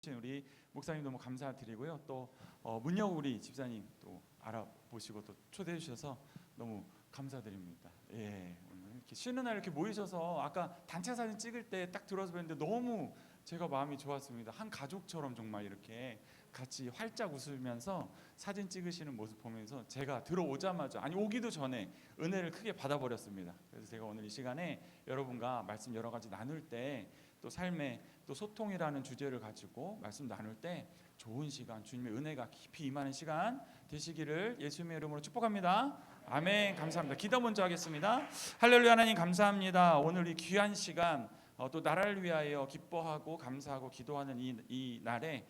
우리 목사님 너무 감사드리고요. 또 문혁 우리 집사님 또 알아보시고 또 초대해 주셔서 너무 감사드립니다. 예, 오늘 이렇게 쉬는 날 이렇게 모이셔서 아까 단체 사진 찍을 때 딱 들어서 뵀는데 너무 제가 마음이 좋았습니다. 한 가족처럼 정말 이렇게 같이 활짝 웃으면서 사진 찍으시는 모습 보면서 제가 들어오자마자 아니 오기도 전에 은혜를 크게 받아버렸습니다. 그래서 제가 오늘 이 시간에 여러분과 말씀 여러 가지 나눌 때 또 삶의 또 소통이라는 주제를 가지고 말씀 나눌 때 좋은 시간, 주님의 은혜가 깊이 임하는 시간 되시기를 예수님의 이름으로 축복합니다. 아멘. 감사합니다. 기도 먼저 하겠습니다. 할렐루야. 하나님 감사합니다. 오늘 이 귀한 시간 또 나라를 위하여 기뻐하고 감사하고 기도하는 이 날에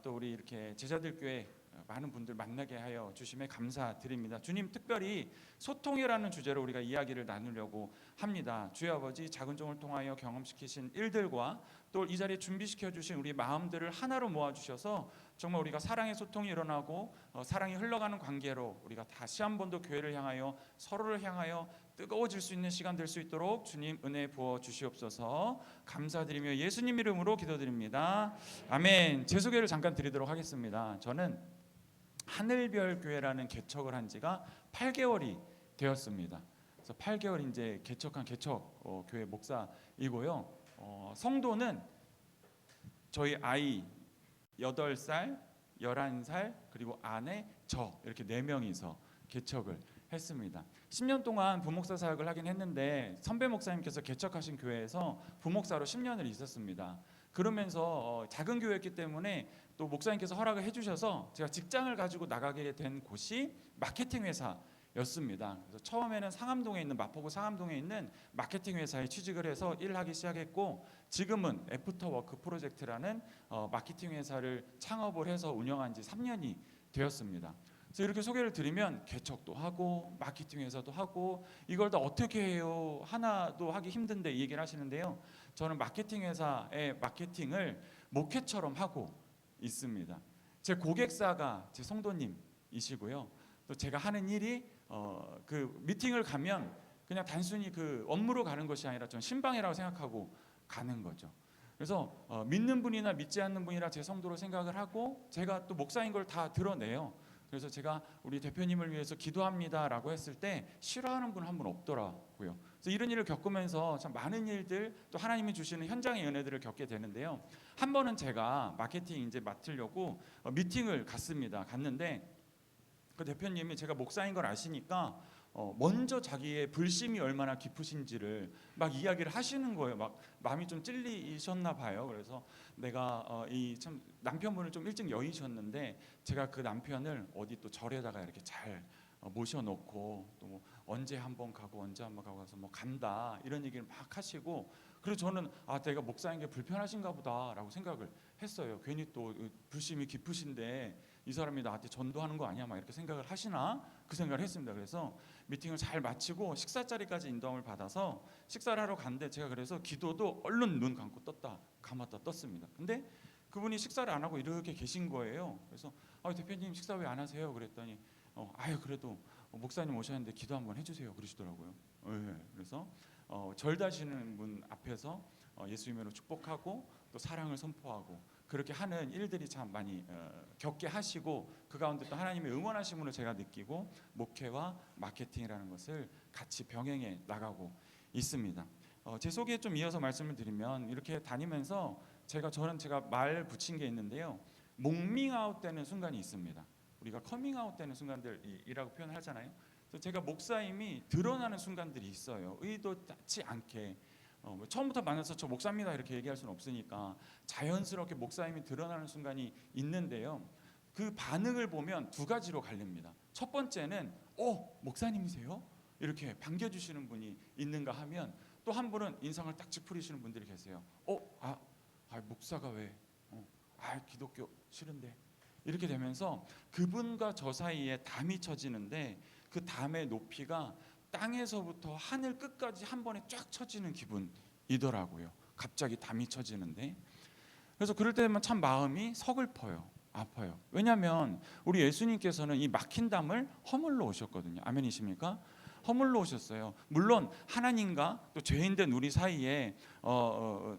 또 우리 이렇게 제자들 교회 많은 분들 만나게 하여 주심에 감사드립니다. 주님, 특별히 소통이라는 주제로 우리가 이야기를 나누려고 합니다. 주여 아버지, 작은 종을 통하여 경험시키신 일들과 또 이 자리에 준비시켜 주신 우리 마음들을 하나로 모아 주셔서 정말 우리가 사랑의 소통이 일어나고 사랑이 흘러가는 관계로 우리가 다시 한 번 더 교회를 향하여 서로를 향하여 뜨거워질 수 있는 시간 될 수 있도록 주님 은혜 부어 주시옵소서. 감사드리며 예수님 이름으로 기도드립니다. 아멘. 제 소개를 잠깐 드리도록 하겠습니다. 저는 하늘별 교회라는 개척을 한 지가 8개월이 되었습니다. 그래서 8개월 이제 개척한 개척 교회 목사이고요. 성도는 저희 아이 8살, 11살 그리고 아내 저 이렇게 4명이서 개척을 했습니다. 10년 동안 부목사 사역을 하긴 했는데 선배 목사님께서 개척하신 교회에서 부목사로 10년을 있었습니다. 그러면서 작은 교회였기 때문에 또 목사님께서 허락을 해주셔서 제가 직장을 가지고 나가게 된 곳이 마케팅 회사였습니다. 그래서 처음에는 상암동에 있는 마포구 상암동에 있는 마케팅 회사에 취직을 해서 일하기 시작했고 지금은 애프터워크 프로젝트라는 마케팅 회사를 창업을 해서 운영한 지 3년이 되었습니다. 그래서 이렇게 소개를 드리면 개척도 하고 마케팅 회사도 하고 이걸 다 어떻게 해요? 하나도 하기 힘든데 이 얘기를 하시는데요. 저는 마케팅 회사의 마케팅을 목회처럼 하고 있습니다. 제 고객사가 제 성도님이시고요. 또 제가 하는 일이 그 미팅을 가면 그냥 단순히 그 업무로 가는 것이 아니라 저는 신방이라고 생각하고 가는 거죠. 그래서 믿는 분이나 믿지 않는 분이라 제 성도로 생각을 하고 제가 또 목사인 걸 다 드러내요. 그래서 제가 우리 대표님을 위해서 기도합니다라고 했을 때 싫어하는 분 한 분 없더라고요. 그래서 이런 일을 겪으면서 참 많은 일들 또 하나님이 주시는 현장의 은혜들을 겪게 되는데요. 한 번은 제가 마케팅 이제 맡으려고 미팅을 갔는데 그 대표님이 제가 목사인 걸 아시니까 먼저 자기의 불심이 얼마나 깊으신지를 막 이야기를 하시는 거예요. 막 마음이 좀 찔리셨나 봐요. 그래서 내가 이 참 남편분을 좀 일찍 여의셨는데 제가 그 남편을 어디 또 절에다가 이렇게 잘 모셔놓고 또 뭐 언제 한번 가고 언제 한번 가고 해서 뭐 간다 이런 얘기를 막 하시고 그래서 저는 내가 목사인 게 불편하신가 보다라고 생각을 했어요. 괜히 또 불심이 깊으신데 이 사람이 나한테 전도하는 거 아니야 막 이렇게 생각을 하시나 그 생각을 했습니다. 그래서 미팅을 잘 마치고 식사 자리까지 인도함을 받아서 식사를 하러 갔는데 제가 그래서 기도도 얼른 눈 감고 떴다 감았다 떴습니다. 근데 그분이 식사를 안 하고 이렇게 계신 거예요. 그래서 대표님 식사 왜 안 하세요? 그랬더니 그래도 목사님 오셨는데 기도 한번 해주세요 그러시더라고요. 네, 그래서 절 다시는 분 앞에서 예수님으로 축복하고 또 사랑을 선포하고 그렇게 하는 일들이 참 많이 겪게 하시고 그 가운데 또 하나님의 응원하심으로 제가 느끼고 목회와 마케팅이라는 것을 같이 병행해 나가고 있습니다. 제 소개에 좀 이어서 말씀을 드리면 이렇게 다니면서 저는 말 붙인 게 있는데요. 목밍아웃 되는 순간이 있습니다. 우리가 커밍아웃 되는 순간들이라고 표현을 하잖아요. 그래서 제가 목사임이 드러나는 순간들이 있어요. 의도치 않게 처음부터 만나서 저 목사입니다 이렇게 얘기할 수는 없으니까 자연스럽게 목사임이 드러나는 순간이 있는데요. 그 반응을 보면 두 가지로 갈립니다. 첫 번째는 목사님이세요? 이렇게 반겨주시는 분이 있는가 하면 또 한 분은 인상을 딱 찌푸리시는 분들이 계세요. 목사가 왜? 기독교 싫은데. 이렇게 되면서 그분과 저 사이에 담이 쳐지는데 그 담의 높이가 땅에서부터 하늘 끝까지 한 번에 쫙 쳐지는 기분이더라고요. 갑자기 담이 쳐지는데 그래서 그럴 때면 참 마음이 서글퍼요. 아파요. 왜냐하면 우리 예수님께서는 이 막힌 담을 허물러 오셨거든요. 아멘이십니까? 허물러 오셨어요. 물론 하나님과 또 죄인된 우리 사이에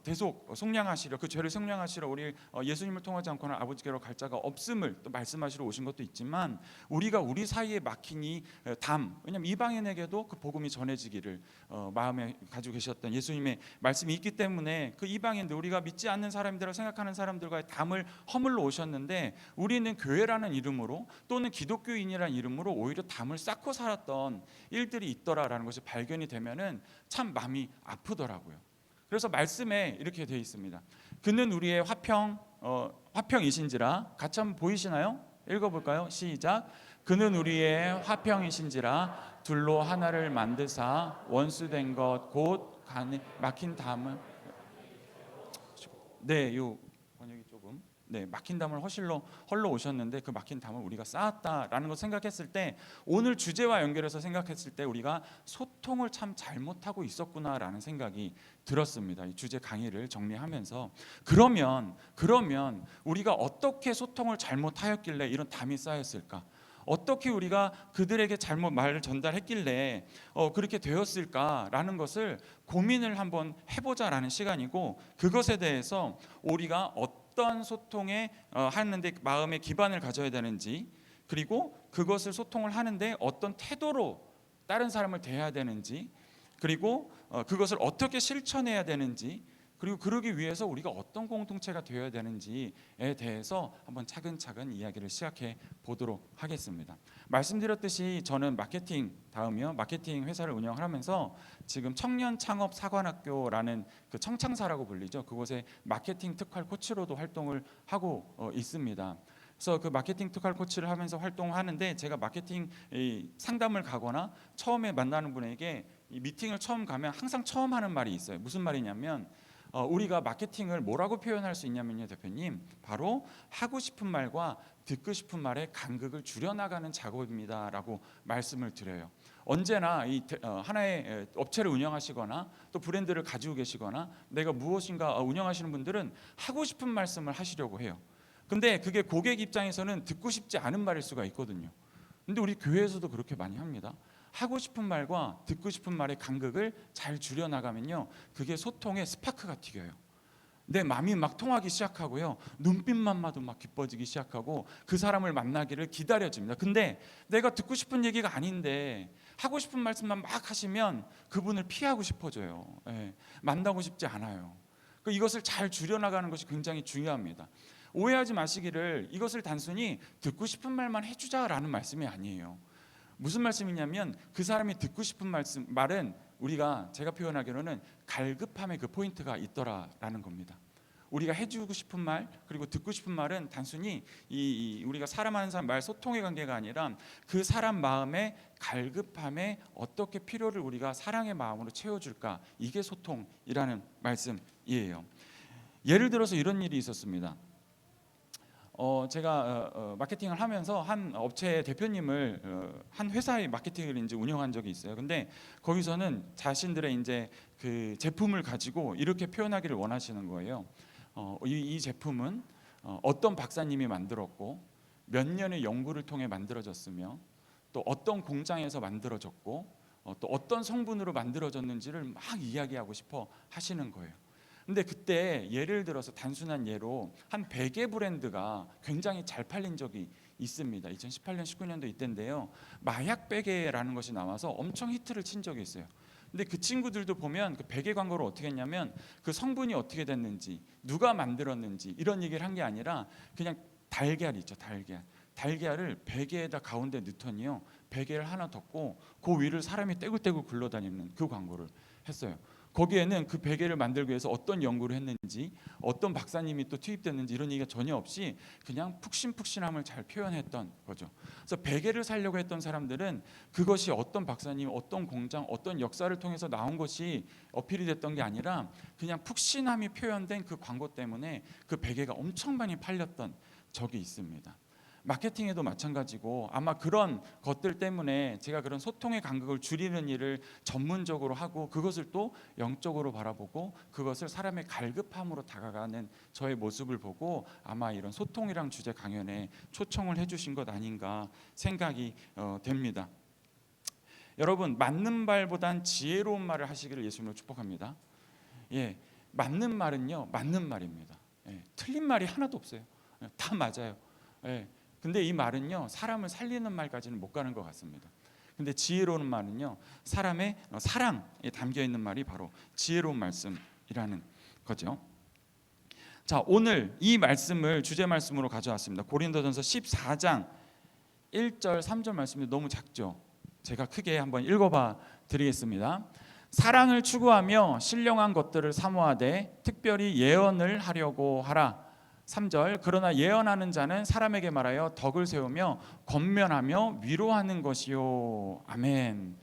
대속 속량하시려, 그 죄를 속량하시려 우리 예수님을 통하지 않고는 아버지께로 갈 자가 없음을 또 말씀하시러 오신 것도 있지만, 우리가 우리 사이에 막힌 이 담, 왜냐하면 이방인에게도 그 복음이 전해지기를 마음에 가지고 계셨던 예수님의 말씀이 있기 때문에 그 이방인들, 우리가 믿지 않는 사람들을 생각하는 사람들과의 담을 허물러 오셨는데, 우리는 교회라는 이름으로 또는 기독교인이라는 이름으로 오히려 담을 쌓고 살았던 일들이 있더라라는 것이 발견이 되면은 참 마음이 아프더라고요. 그래서 말씀에 이렇게 되어 있습니다. 그는 우리의 화평이신지라. 같이 한번 보이시나요? 읽어볼까요? 시작. 그는 우리의 화평이신지라 둘로 하나를 만드사 원수된 것 곧 막힌 담을, 네, 요 번역이 조금, 네, 막힌 담을 헐러 오셨는데 그 막힌 담을 우리가 쌓았다라는 걸 생각했을 때, 오늘 주제와 연결해서 생각했을 때 우리가 소통을 참 잘못하고 있었구나라는 생각이 들었습니다. 이 주제 강의를 정리하면서 그러면 우리가 어떻게 소통을 잘못하였길래 이런 담이 쌓였을까? 어떻게 우리가 그들에게 잘못 말을 전달했길래 그렇게 되었을까라는 것을 고민을 한번 해보자라는 시간이고, 그것에 대해서 우리가 어떤 소통에 하는데 마음의 기반을 가져야 되는지, 그리고 그것을 소통을 하는데 어떤 태도로 다른 사람을 대해야 되는지, 그리고 그것을 어떻게 실천해야 되는지, 그리고 그러기 위해서 우리가 어떤 공동체가 되어야 되는지에 대해서 한번 차근차근 이야기를 시작해 보도록 하겠습니다. 말씀드렸듯이 저는 마케팅 회사를 운영하면서 지금 청년 창업 사관학교라는 그 청창사라고 불리죠. 그곳에 마케팅 특활 코치로도 활동을 하고 있습니다. 그래서 그 마케팅 특활 코치를 하면서 활동하는데, 제가 마케팅 상담을 가거나 처음에 만나는 분에게 이 미팅을 처음 가면 항상 처음 하는 말이 있어요. 무슨 말이냐면, 우리가 마케팅을 뭐라고 표현할 수 있냐면요, 대표님, 바로 하고 싶은 말과 듣고 싶은 말의 간극을 줄여나가는 작업입니다라고 말씀을 드려요. 언제나 하나의 업체를 운영하시거나 또 브랜드를 가지고 계시거나 내가 무엇인가 운영하시는 분들은 하고 싶은 말씀을 하시려고 해요. 근데 그게 고객 입장에서는 듣고 싶지 않은 말일 수가 있거든요. 근데 우리 교회에서도 그렇게 많이 합니다. 하고 싶은 말과 듣고 싶은 말의 간극을 잘 줄여나가면요, 그게 소통의 스파크가 튀겨요. 내 마음이 막 통하기 시작하고요, 눈빛만 봐도 막 기뻐지기 시작하고 그 사람을 만나기를 기다려집니다. 근데 내가 듣고 싶은 얘기가 아닌데 하고 싶은 말씀만 막 하시면 그분을 피하고 싶어져요. 만나고 싶지 않아요. 이것을 잘 줄여나가는 것이 굉장히 중요합니다. 오해하지 마시기를, 이것을 단순히 듣고 싶은 말만 해주자라는 말씀이 아니에요. 무슨 말씀이냐면, 그 사람이 듣고 싶은 말은 제가 표현하기로는 갈급함의 그 포인트가 있더라라는 겁니다. 우리가 해주고 싶은 말, 그리고 듣고 싶은 말은 단순히 우리가 사람하는 사람 말 소통의 관계가 아니라 그 사람 마음의 갈급함에 어떻게 필요를 우리가 사랑의 마음으로 채워줄까, 이게 소통이라는 말씀이에요. 예를 들어서 이런 일이 있었습니다. 제가 마케팅을 하면서 한 업체의 대표님을 한 회사의 마케팅을 이제 운영한 적이 있어요. 근데 거기서는 자신들의 이제 그 제품을 가지고 이렇게 표현하기를 원하시는 거예요. 이 제품은 어떤 박사님이 만들었고 몇 년의 연구를 통해 만들어졌으며 또 어떤 공장에서 만들어졌고 또 어떤 성분으로 만들어졌는지를 막 이야기하고 싶어 하시는 거예요. 근데 그때 예를 들어서 단순한 예로 한 베개 브랜드가 굉장히 잘 팔린 적이 있습니다. 2018년 19년도 이때인데요. 마약 베개라는 것이 나와서 엄청 히트를 친 적이 있어요. 근데 그 친구들도 보면 그 베개 광고를 어떻게 했냐면, 그 성분이 어떻게 됐는지, 누가 만들었는지 이런 얘기를 한 게 아니라 그냥 달걀 있죠, 달걀을 베개에다 가운데 넣더니요, 베개를 하나 덮고 그 위를 사람이 떼굴떼굴 굴러다니는 그 광고를 했어요. 거기에는 그 베개를 만들기 위해서 어떤 연구를 했는지, 어떤 박사님이 또 투입됐는지 이런 얘기가 전혀 없이 그냥 푹신푹신함을 잘 표현했던 거죠. 그래서 베개를 사려고 했던 사람들은 그것이 어떤 박사님, 어떤 공장, 어떤 역사를 통해서 나온 것이 어필이 됐던 게 아니라 그냥 푹신함이 표현된 그 광고 때문에 그 베개가 엄청 많이 팔렸던 적이 있습니다. 마케팅에도 마찬가지고, 아마 그런 것들 때문에 제가 그런 소통의 간극을 줄이는 일을 전문적으로 하고, 그것을 또 영적으로 바라보고 그것을 사람의 갈급함으로 다가가는 저의 모습을 보고 아마 이런 소통이랑 주제 강연에 초청을 해주신 것 아닌가 생각이 됩니다. 여러분, 맞는 말보단 지혜로운 말을 하시기를 예수님으로 축복합니다. 맞는 말은요, 맞는 말입니다. 예, 틀린 말이 하나도 없어요. 예, 다 맞아요. 예, 근데 이 말은요, 사람을 살리는 말까지는 못 가는 것 같습니다. 근데 지혜로운 말은요, 사람의 사랑에 담겨 있는 말이 바로 지혜로운 말씀이라는 거죠. 자, 오늘 이 말씀을 주제 말씀으로 가져왔습니다. 고린도전서 14장 1절 3절 말씀이 너무 작죠. 제가 크게 한번 읽어봐 드리겠습니다. 사랑을 추구하며 신령한 것들을 사모하되 특별히 예언을 하려고 하라. 3절 그러나 예언하는 자는 사람에게 말하여 덕을 세우며 권면하며 위로하는 것이요. 아멘.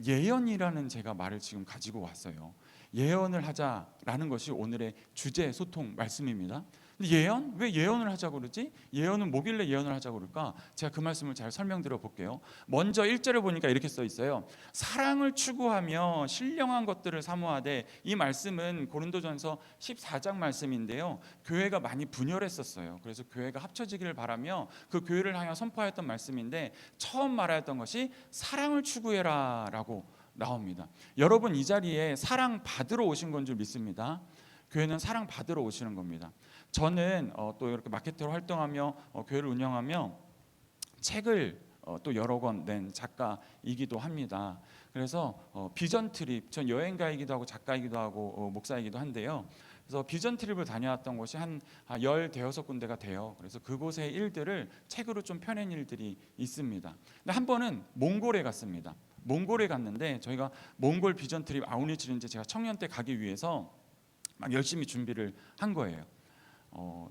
예언이라는 제가 말을 지금 가지고 왔어요. 예언을 하자라는 것이 오늘의 주제 소통 말씀입니다. 근데 예언? 왜 예언을 하자고 그러지? 예언은 뭐길래 예언을 하자고 그럴까? 제가 그 말씀을 잘 설명드려 볼게요. 먼저 1절을 보니까 이렇게 써 있어요. 사랑을 추구하며 신령한 것들을 사모하되, 이 말씀은 고린도전서 14장 말씀인데요. 교회가 많이 분열했었어요. 그래서 교회가 합쳐지기를 바라며 그 교회를 향해 선포하였던 말씀인데, 처음 말하였던 것이 사랑을 추구해라 라고 나옵니다. 여러분 이 자리에 사랑 받으러 오신 건 줄 믿습니다. 교회는 사랑 받으러 오시는 겁니다. 저는 또 이렇게 마케터로 활동하며 교회를 운영하며 책을 또 여러 권 낸 작가이기도 합니다. 그래서 비전 트립, 전 여행가이기도 하고 작가이기도 하고 목사이기도 한데요. 그래서 비전 트립을 다녀왔던 곳이 한 10대여섯 군데가 돼요. 그래서 그곳의 일들을 책으로 좀 펴낸 일들이 있습니다. 근데 한 번은 몽골에 갔습니다. 몽골에 갔는데, 저희가 몽골 비전 트립 아웃리치를 이제 제가 청년 때 가기 위해서 막 열심히 준비를 한 거예요.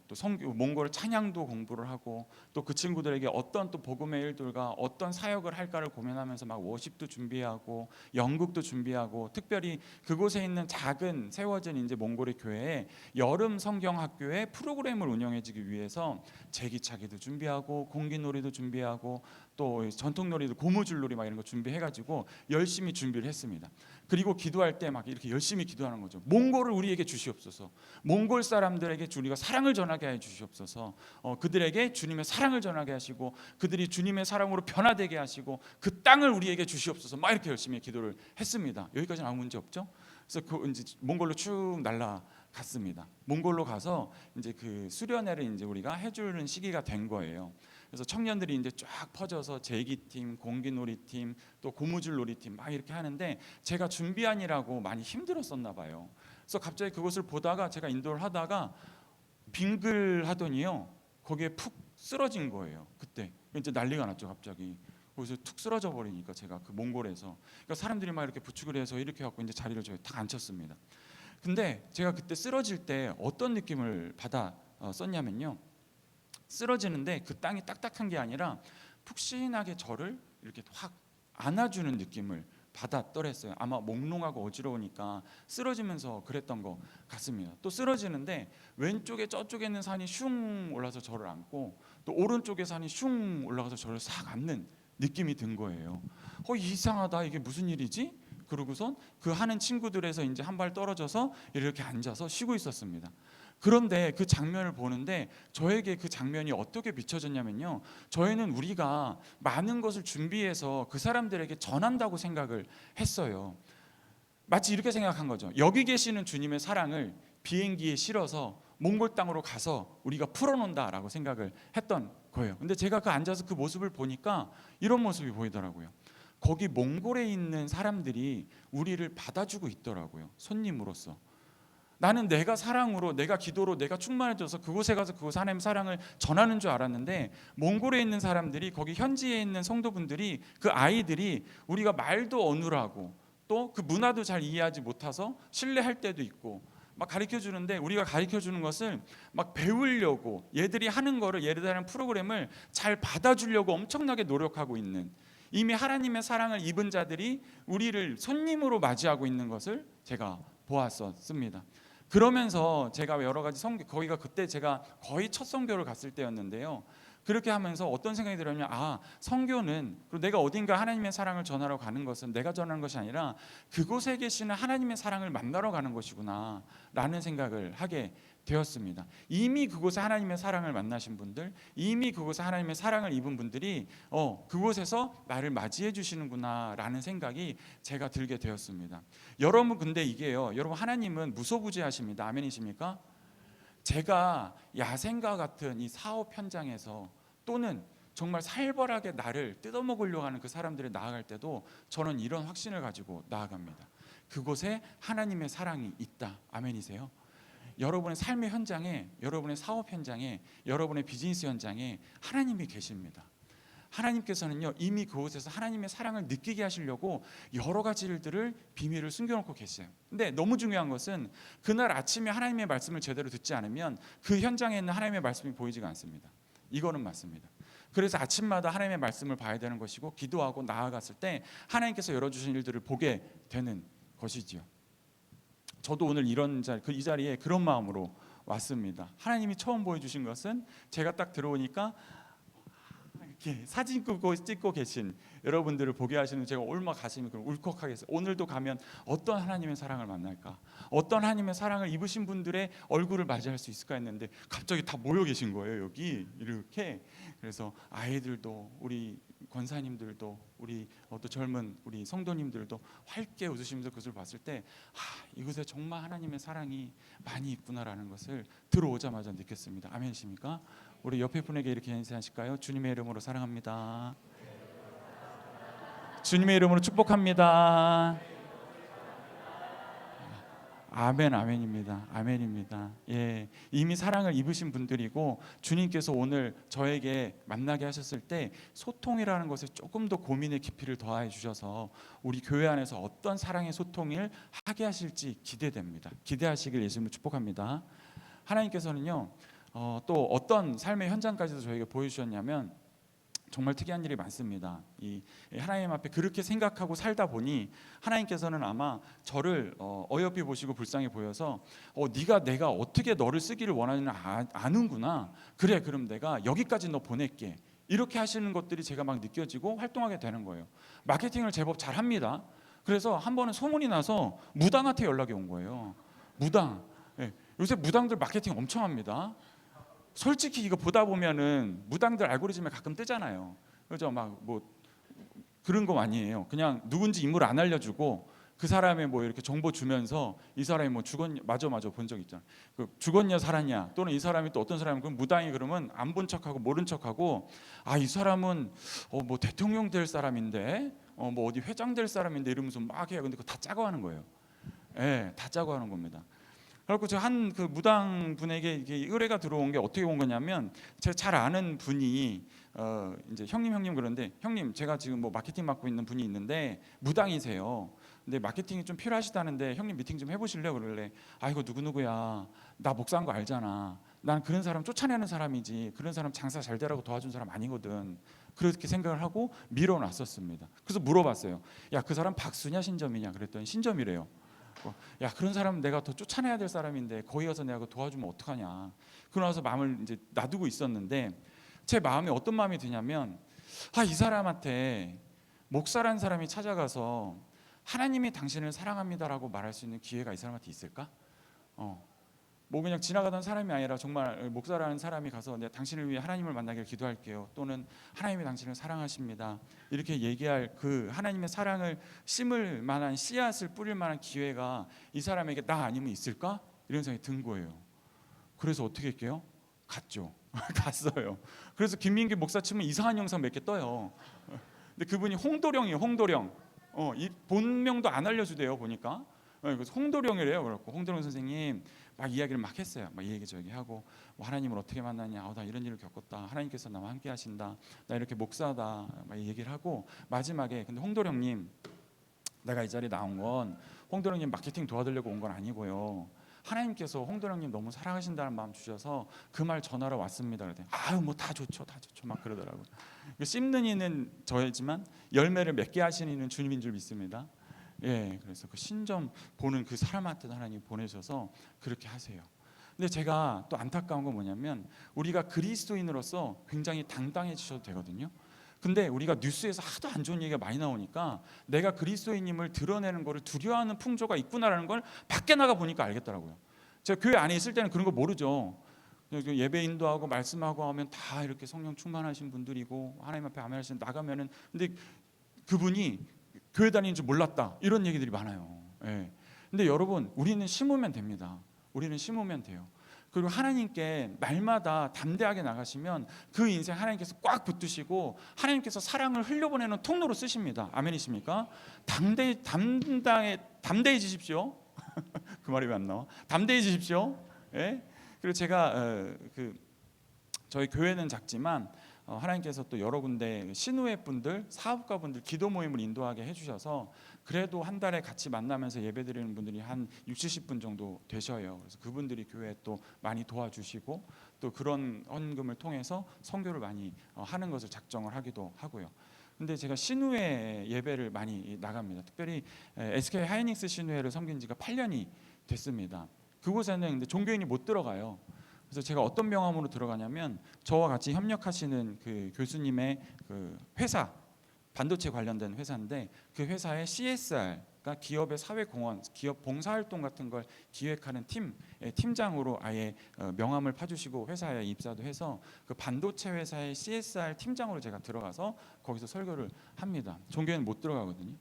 또 성교 몽골 찬양도 공부를 하고, 또 그 친구들에게 어떤 또 복음의 일들과 어떤 사역을 할까를 고민하면서 막 워십도 준비하고 연극도 준비하고, 특별히 그곳에 있는 작은 세워진 이제 몽골의 교회에 여름 성경 학교의 프로그램을 운영해주기 위해서 제기차기도 준비하고 공기놀이도 준비하고 또 전통놀이도 고무줄놀이 막 이런 거 준비해가지고 열심히 준비를 했습니다. 그리고 기도할 때 막 이렇게 열심히 기도하는 거죠. 몽골을 우리에게 주시옵소서. 몽골 사람들에게 우리가 사랑을 전하게 해 주시옵소서. 그들에게 주님의 사랑을 전하게 하시고 그들이 주님의 사랑으로 변화되게 하시고 그 땅을 우리에게 주시옵소서. 막 이렇게 열심히 기도를 했습니다. 여기까지는 아무 문제 없죠? 그래서 그 이제 몽골로 쭉 날아갔습니다. 몽골로 가서 이제 그 수련회를 이제 우리가 해주는 시기가 된 거예요. 그래서 청년들이 이제 쫙 퍼져서 제기팀, 공기놀이팀, 또 고무줄놀이팀 막 이렇게 하는데, 제가 준비하느라고 많이 힘들었었나 봐요. 그래서 갑자기 그것을 보다가 제가 인도를 하다가 빙글하더니요, 거기에 푹 쓰러진 거예요. 그때 이제 난리가 났죠. 갑자기 거기서 툭 쓰러져 버리니까, 제가 그 몽골에서, 그러니까 사람들이 막 이렇게 부축을 해서 이렇게 갖고 이제 자리를 저희 딱 앉혔습니다. 근데 제가 그때 쓰러질 때 어떤 느낌을 받았었냐면요, 쓰러지는데 그 땅이 딱딱한 게 아니라 푹신하게 저를 이렇게 확 안아주는 느낌을 받았더랬어요. 아마 몽롱하고 어지러우니까 쓰러지면서 그랬던 것 같습니다. 또 쓰러지는데 왼쪽에 저쪽에 있는 산이 슝 올라서 저를 안고, 또 오른쪽에 산이 슝 올라가서 저를 싹 안는 느낌이 든 거예요. 이상하다, 이게 무슨 일이지? 그러고선 그 하는 친구들에서 이제 한 발 떨어져서 이렇게 앉아서 쉬고 있었습니다. 그런데 그 장면을 보는데 저에게 그 장면이 어떻게 비춰졌냐면요, 저희는 우리가 많은 것을 준비해서 그 사람들에게 전한다고 생각을 했어요. 마치 이렇게 생각한 거죠. 여기 계시는 주님의 사랑을 비행기에 실어서 몽골 땅으로 가서 우리가 풀어놓는다라고 생각을 했던 거예요. 근데 제가 그 앉아서 그 모습을 보니까 이런 모습이 보이더라고요. 거기 몽골에 있는 사람들이 우리를 받아주고 있더라고요. 손님으로서. 나는 내가 사랑으로, 내가 기도로, 내가 충만해져서 그곳에 가서 그곳 하나님 사랑을 전하는 줄 알았는데, 몽골에 있는 사람들이, 거기 현지에 있는 성도분들이, 그 아이들이 우리가 말도 어눌하고 또 그 문화도 잘 이해하지 못해서 신뢰할 때도 있고 막 가르쳐 주는데, 우리가 가르쳐 주는 것을 막 배우려고, 얘들이 하는 거를, 얘들의 프로그램을 잘 받아주려고 엄청나게 노력하고 있는, 이미 하나님의 사랑을 입은 자들이 우리를 손님으로 맞이하고 있는 것을 제가 보았었습니다. 그러면서 제가 여러 가지 거기가 그때 제가 거의 첫 선교를 갔을 때였는데요. 그렇게 하면서 어떤 생각이 들었냐면, 선교는, 그리고 내가 어딘가 하나님의 사랑을 전하러 가는 것은 내가 전하는 것이 아니라 그곳에 계시는 하나님의 사랑을 만나러 가는 것이구나 라는 생각을 하게 되었습니다. 이미 그곳에 하나님의 사랑을 만나신 분들, 이미 그곳에 하나님의 사랑을 입은 분들이 그곳에서 나를 맞이해 주시는구나라는 생각이 제가 들게 되었습니다. 여러분, 근데 이게요, 여러분, 하나님은 무소부재하십니다. 아멘이십니까? 제가 야생과 같은 이 사업 현장에서 또는 정말 살벌하게 나를 뜯어먹으려고 하는 그 사람들이 나아갈 때도 저는 이런 확신을 가지고 나아갑니다. 그곳에 하나님의 사랑이 있다. 아멘이세요? 여러분의 삶의 현장에, 여러분의 사업 현장에, 여러분의 비즈니스 현장에 하나님이 계십니다. 하나님께서는요, 이미 그곳에서 하나님의 사랑을 느끼게 하시려고 여러 가지 일들을, 비밀을 숨겨놓고 계세요. 근데 너무 중요한 것은 그날 아침에 하나님의 말씀을 제대로 듣지 않으면 그 현장에 있는 하나님의 말씀이 보이지가 않습니다. 이거는 맞습니다. 그래서 아침마다 하나님의 말씀을 봐야 되는 것이고, 기도하고 나아갔을 때 하나님께서 열어주신 일들을 보게 되는 것이지요. 저도 오늘 이 자리에 그런 마음으로 왔습니다. 하나님이 처음 보여주신 것은 제가 딱 들어오니까 이렇게 사진 찍고 계신 여러분들을 보게 하시는, 제가 얼마 가슴이 울컥하겠어요. 오늘도 가면 어떤 하나님의 사랑을 만날까, 어떤 하나님의 사랑을 입으신 분들의 얼굴을 맞이할 수 있을까 했는데 갑자기 다 모여 계신 거예요, 여기 이렇게. 그래서 아이들도, 우리 권사님들도, 우리 또 젊은 우리 성도님들도 밝게 웃으시면서 그것을 봤을 때 이곳에 정말 하나님의 사랑이 많이 있구나라는 것을 들어오자마자 느꼈습니다. 아멘이십니까? 우리 옆에 분에게 이렇게 인사하실까요? 주님의 이름으로 사랑합니다. 주님의 이름으로 축복합니다. 아멘, 아멘입니다. 아멘입니다. 예, 이미 사랑을 입으신 분들이고, 주님께서 오늘 저에게 만나게 하셨을 때 소통이라는 것에 조금 더 고민의 깊이를 더해 주셔서 우리 교회 안에서 어떤 사랑의 소통을 하게 하실지 기대됩니다. 기대하시길 예수님을 축복합니다. 하나님께서는요, 또 어떤 삶의 현장까지도 저에게 보여주셨냐면 정말 특이한 일이 많습니다. 이 하나님 앞에 그렇게 생각하고 살다 보니 하나님께서는 아마 저를 어여삐 보시고 불쌍히 보여서 내가 어떻게 너를 쓰기를 원하는지 아는구나. 그래, 그럼 내가 여기까지 너 보낼게. 이렇게 하시는 것들이 제가 막 느껴지고 활동하게 되는 거예요. 마케팅을 제법 잘합니다. 그래서 한 번은 소문이 나서 무당한테 연락이 온 거예요. 무당. 예, 요새 무당들 마케팅 엄청 합니다. 솔직히 이거 보다 보면은 무당들 알고리즘에 가끔 뜨잖아요. 그죠? 막 뭐 그런 거 아니에요. 그냥 누군지 인물을 안 알려주고 그 사람의 뭐 이렇게 정보 주면서 이 사람이 뭐 죽었냐, 맞아 본 적 있잖아. 그 죽었냐 살았냐, 또는 이 사람이 또 어떤 사람이, 그럼 무당이 그러면 안 본 척하고 모른 척하고 이 사람은 뭐 대통령 될 사람인데, 뭐 어디 회장 될 사람인데 이러면서 막 해요. 근데 그거 다 짜고 하는 거예요. 예, 다 짜고 하는 겁니다. 그래서 제가 한 그 무당 분에게 이게 의뢰가 들어온 게 어떻게 온 거냐면, 제가 잘 아는 분이 이제 형님 그런데, 형님 제가 지금 뭐 마케팅 맡고 있는 분이 있는데 무당이세요. 근데 마케팅이 좀 필요하시다는데 형님 미팅 좀 해보실래요? 그러래. 이거 누구야? 나 목사한 거 알잖아. 난 그런 사람 쫓아내는 사람이지, 그런 사람 장사 잘 되라고 도와준 사람 아니거든. 그렇게 생각을 하고 밀어놨었습니다. 그래서 물어봤어요. 야, 그 사람 박수냐 신점이냐? 그랬더니 신점이래요. 야, 그런 사람 내가 더 쫓아내야 될 사람인데 거기 가서 내가 도와주면 어떡하냐. 그러고 나서 마음을 이제 놔두고 있었는데, 제 마음에 어떤 마음이 드냐면, 이 사람한테 목사라는 사람이 찾아가서 하나님이 당신을 사랑합니다라고 말할 수 있는 기회가 이 사람한테 있을까? 뭐 그냥 지나가던 사람이 아니라 정말 목사라는 사람이 가서 내가 당신을 위해 하나님을 만나길 기도할게요, 또는 하나님이 당신을 사랑하십니다, 이렇게 얘기할 그 하나님의 사랑을 심을 만한 씨앗을 뿌릴 만한 기회가 이 사람에게 나 아니면 있을까? 이런 생각이 든 거예요. 그래서 어떻게 할게요? 갔죠. 갔어요. 그래서 김민기 목사 치면 이상한 영상 몇 개 떠요. 근데 그분이 홍도령이에요. 홍도령. 이 본명도 안 알려주대요, 보니까. 그래서 홍도령이래요. 그래갖고 홍도령 선생님 막 이야기를 막 했어요. 막 이 얘기 저기 하고, 뭐 하나님을 어떻게 만나냐, 나 이런 일을 겪었다, 하나님께서 나와 함께 하신다, 나 이렇게 목사다, 막 얘기를 하고, 마지막에 근데 홍도령님, 내가 이 자리에 나온 건 홍도령님 마케팅 도와드리려고 온 건 아니고요, 하나님께서 홍도령님 너무 사랑하신다는 마음 주셔서 그 말 전하러 왔습니다. 그랬더니 뭐 다 좋죠 막 그러더라고요. 씹는 이는 저이지만 열매를 맺게 하시는 이는 주님인 줄 믿습니다. 예, 그래서 그 신점 보는 그 사람한테 하나님 보내셔서 그렇게 하세요. 근데 제가 또 안타까운 건 뭐냐면, 우리가 그리스도인으로서 굉장히 당당해지셔도 되거든요. 근데 우리가 뉴스에서 하도 안 좋은 얘기가 많이 나오니까 내가 그리스도인임을 드러내는 거를 두려워하는 풍조가 있구나라는 걸 밖에 나가 보니까 알겠더라고요. 제가 교회 안에 있을 때는 그런 거 모르죠. 예배 인도하고 말씀하고 하면 다 이렇게 성령 충만하신 분들이고 하나님 앞에 아멘하시는 나가면은 근데 그분이 교회 다니는 줄 몰랐다 이런 얘기들이 많아요. 예. 근데 여러분 우리는 심으면 됩니다. 우리는 심으면 돼요. 그리고 하나님께 날마다 담대하게 나가시면 그 인생 하나님께서 꽉 붙드시고 하나님께서 사랑을 흘려보내는 통로로 쓰십니다. 아멘이십니까? 담대해지십시오. 그 말이 왜 안 나와? 담대해지십시오. 예? 그리고 제가 저희 교회는 작지만 하나님께서 또 여러 군데 신우회 분들, 사업가 분들 기도 모임을 인도하게 해주셔서 그래도 한 달에 같이 만나면서 예배드리는 분들이 한 60, 70분 정도 되셔요. 그래서 그분들이 교회에 또 많이 도와주시고 또 그런 헌금을 통해서 선교를 많이 하는 것을 작정을 하기도 하고요. 근데 제가 신우회 예배를 많이 나갑니다. 특별히 SK 하이닉스 신우회를 섬긴 지가 8년이 됐습니다. 그곳에는 근데 종교인이 못 들어가요. 그래서 제가 어떤 명함으로 들어가냐면 저와 같이 협력하시는 그 교수님의 그 회사, 반도체 관련된 회사인데 그 회사의 CSR, 그러니까 기업의 사회공헌, 기업 봉사활동 같은 걸 기획하는 팀장으로 아예 명함을 파주시고 회사에 입사도 해서 그 반도체 회사의 CSR 팀장으로 제가 들어가서 거기서 설교를 합니다. 종교에는 못 들어가거든요.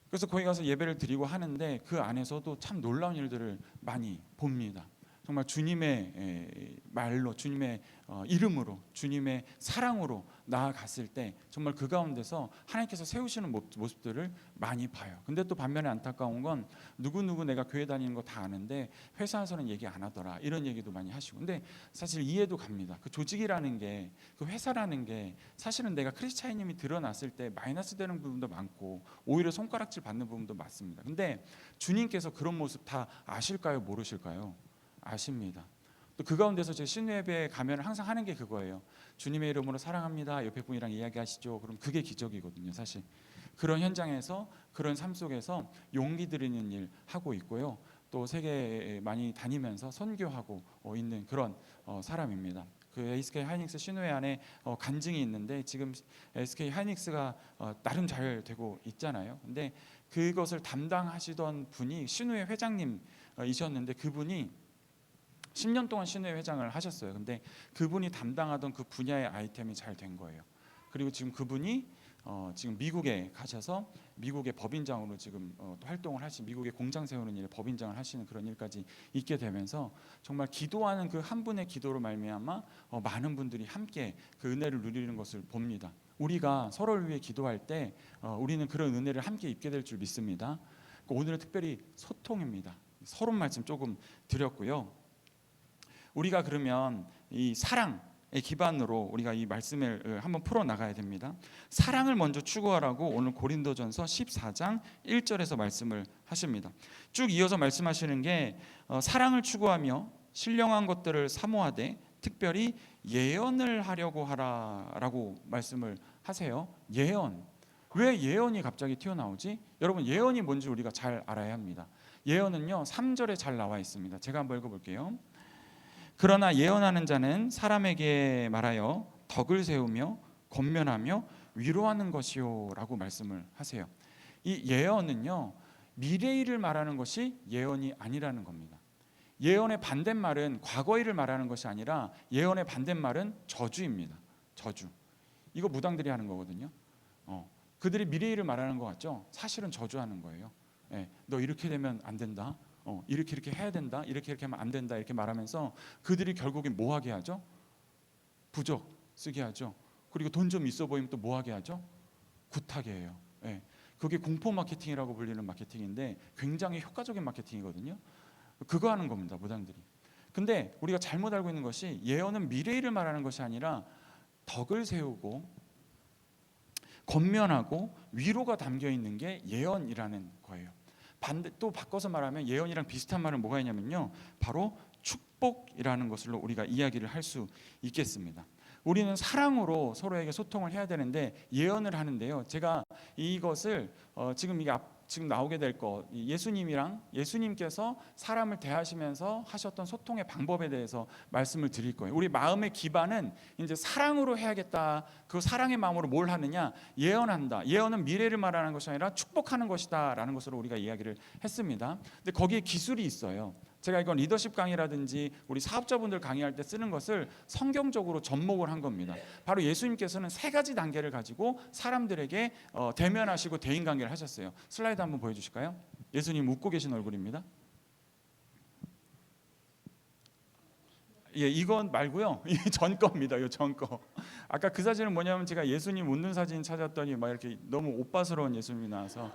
그래서 거기 가서 예배를 드리고 하는데 그 안에서도 참 놀라운 일들을 많이 봅니다. 정말 주님의 말로, 주님의 이름으로, 주님의 사랑으로 나아갔을 때 정말 그 가운데서 하나님께서 세우시는 모습들을 많이 봐요. 근데 또 반면에 안타까운 건 누구누구 내가 교회 다니는 거 다 아는데 회사에서는 얘기 안 하더라 이런 얘기도 많이 하시고, 근데 사실 이해도 갑니다. 그 조직이라는 게, 그 회사라는 게 사실은 내가 크리스찬임이 드러났을 때 마이너스 되는 부분도 많고 오히려 손가락질 받는 부분도 많습니다. 근데 주님께서 그런 모습 다 아실까요? 모르실까요? 아십니다. 또 그 가운데서 제 신예배에 가면 항상 하는 게 그거예요. 주님의 이름으로 사랑합니다. 옆에 분이랑 이야기하시죠. 그럼 그게 기적이거든요. 사실 그런 현장에서, 그런 삶 속에서 용기 드리는 일 하고 있고요. 또 세계에 많이 다니면서 선교하고 있는 그런 사람입니다. 그 SK 하이닉스 신우회 안에 간증이 있는데 지금 SK 하이닉스가 나름 잘 되고 있잖아요. 근데 그것을 담당하시던 분이 신우회 회장님이셨는데 그분이 10년 동안 신우회 회장을 하셨어요. 근데 그분이 담당하던 그 분야의 아이템이 잘 된 거예요. 그리고 지금 그분이 지금 미국에 가셔서 미국의 법인장으로 지금 또 활동을 하시, 미국의 공장 세우는 일에 법인장을 하시는 그런 일까지 있게 되면서 정말 기도하는 그 한 분의 기도로 말미암아 많은 분들이 함께 그 은혜를 누리는 것을 봅니다. 우리가 서로를 위해 기도할 때 우리는 그런 은혜를 함께 입게 될 줄 믿습니다. 오늘은 특별히 소통입니다. 서론 말씀 조금 드렸고요. 우리가 그러면 이 사랑의 기반으로 우리가 이 말씀을 한번 풀어 나가야 됩니다. 사랑을 먼저 추구하라고 오늘 고린도전서 14장 1절에서 말씀을 하십니다. 쭉 이어서 말씀하시는 게 사랑을 추구하며 신령한 것들을 사모하되 특별히 예언을 하려고 하라라고 말씀을 하세요. 예언. 왜 예언이 갑자기 튀어나오지? 여러분, 예언이 뭔지 우리가 잘 알아야 합니다. 예언은요 3절에 잘 나와 있습니다. 제가 한번 읽어볼게요. 그러나 예언하는 자는 사람에게 말하여 덕을 세우며 권면하며 위로하는 것이요 라고 말씀을 하세요. 이 예언은요 미래 일을 말하는 것이 예언이 아니라는 겁니다. 예언의 반대말은 과거 일을 말하는 것이 아니라 예언의 반대말은 저주입니다. 저주. 이거 무당들이 하는 거거든요. 그들이 미래 일을 말하는 것 같죠? 사실은 저주하는 거예요. 너 이렇게 되면 안 된다. 이렇게 해야 된다. 이렇게 하면 안 된다. 이렇게 말하면서 그들이 결국엔 뭐 하게 하죠? 부적 쓰게 하죠. 그리고 돈 좀 있어 보이면 또 뭐 하게 하죠? 굿하게 해요. 그게 공포 마케팅이라고 불리는 마케팅인데 굉장히 효과적인 마케팅이거든요. 그거 하는 겁니다, 무당들이. 근데 우리가 잘못 알고 있는 것이 예언은 미래일을 말하는 것이 아니라 덕을 세우고 권면하고 위로가 담겨 있는 게 예언이라는 거예요. 반대 또 바꿔서 말하면 예언이랑 비슷한 말은 뭐가 있냐면요, 바로 축복이라는 것으로 우리가 이야기를 할 수 있겠습니다. 우리는 사랑으로 서로에게 소통을 해야 되는데 예언을 하는데요, 제가 이것을 지금 나오게 될 것, 예수님께서 사람을 대하시면서 하셨던 소통의 방법에 대해서 말씀을 드릴 거예요. 우리 마음의 기반은 이제 사랑으로 해야겠다. 그 사랑의 마음으로 뭘 하느냐? 예언한다. 예언은 미래를 말하는 것이 아니라 축복하는 것이다라는 것으로 우리가 이야기를 했습니다. 근데 거기에 기술이 있어요. 제가 이건 리더십 강의라든지 우리 사업자분들 강의할 때 쓰는 것을 성경적으로 접목을 한 겁니다. 바로 예수님께서는 세 가지 단계를 가지고 사람들에게 대면하시고 대인관계를 하셨어요. 슬라이드 한번 보여주실까요? 예수님 웃고 계신 얼굴입니다. 예, 이건 말고요. 이 전 거입니다. 이 전 거. 아까 그 사진은 뭐냐면 제가 예수님 웃는 사진 찾았더니 막 이렇게 너무 오빠스러운 예수님이 나와서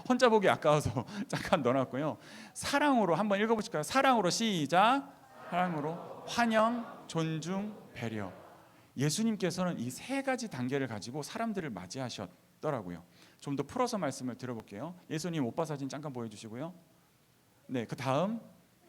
혼자 보기 아까워서 잠깐 넣어놨고요. 사랑으로 한번 읽어보실까요? 사랑으로 시작. 사랑으로 환영, 존중, 배려. 예수님께서는 이 세 가지 단계를 가지고 사람들을 맞이하셨더라고요. 좀 더 풀어서 말씀을 드려볼게요. 예수님 오빠 사진 잠깐 보여주시고요. 네, 그 다음.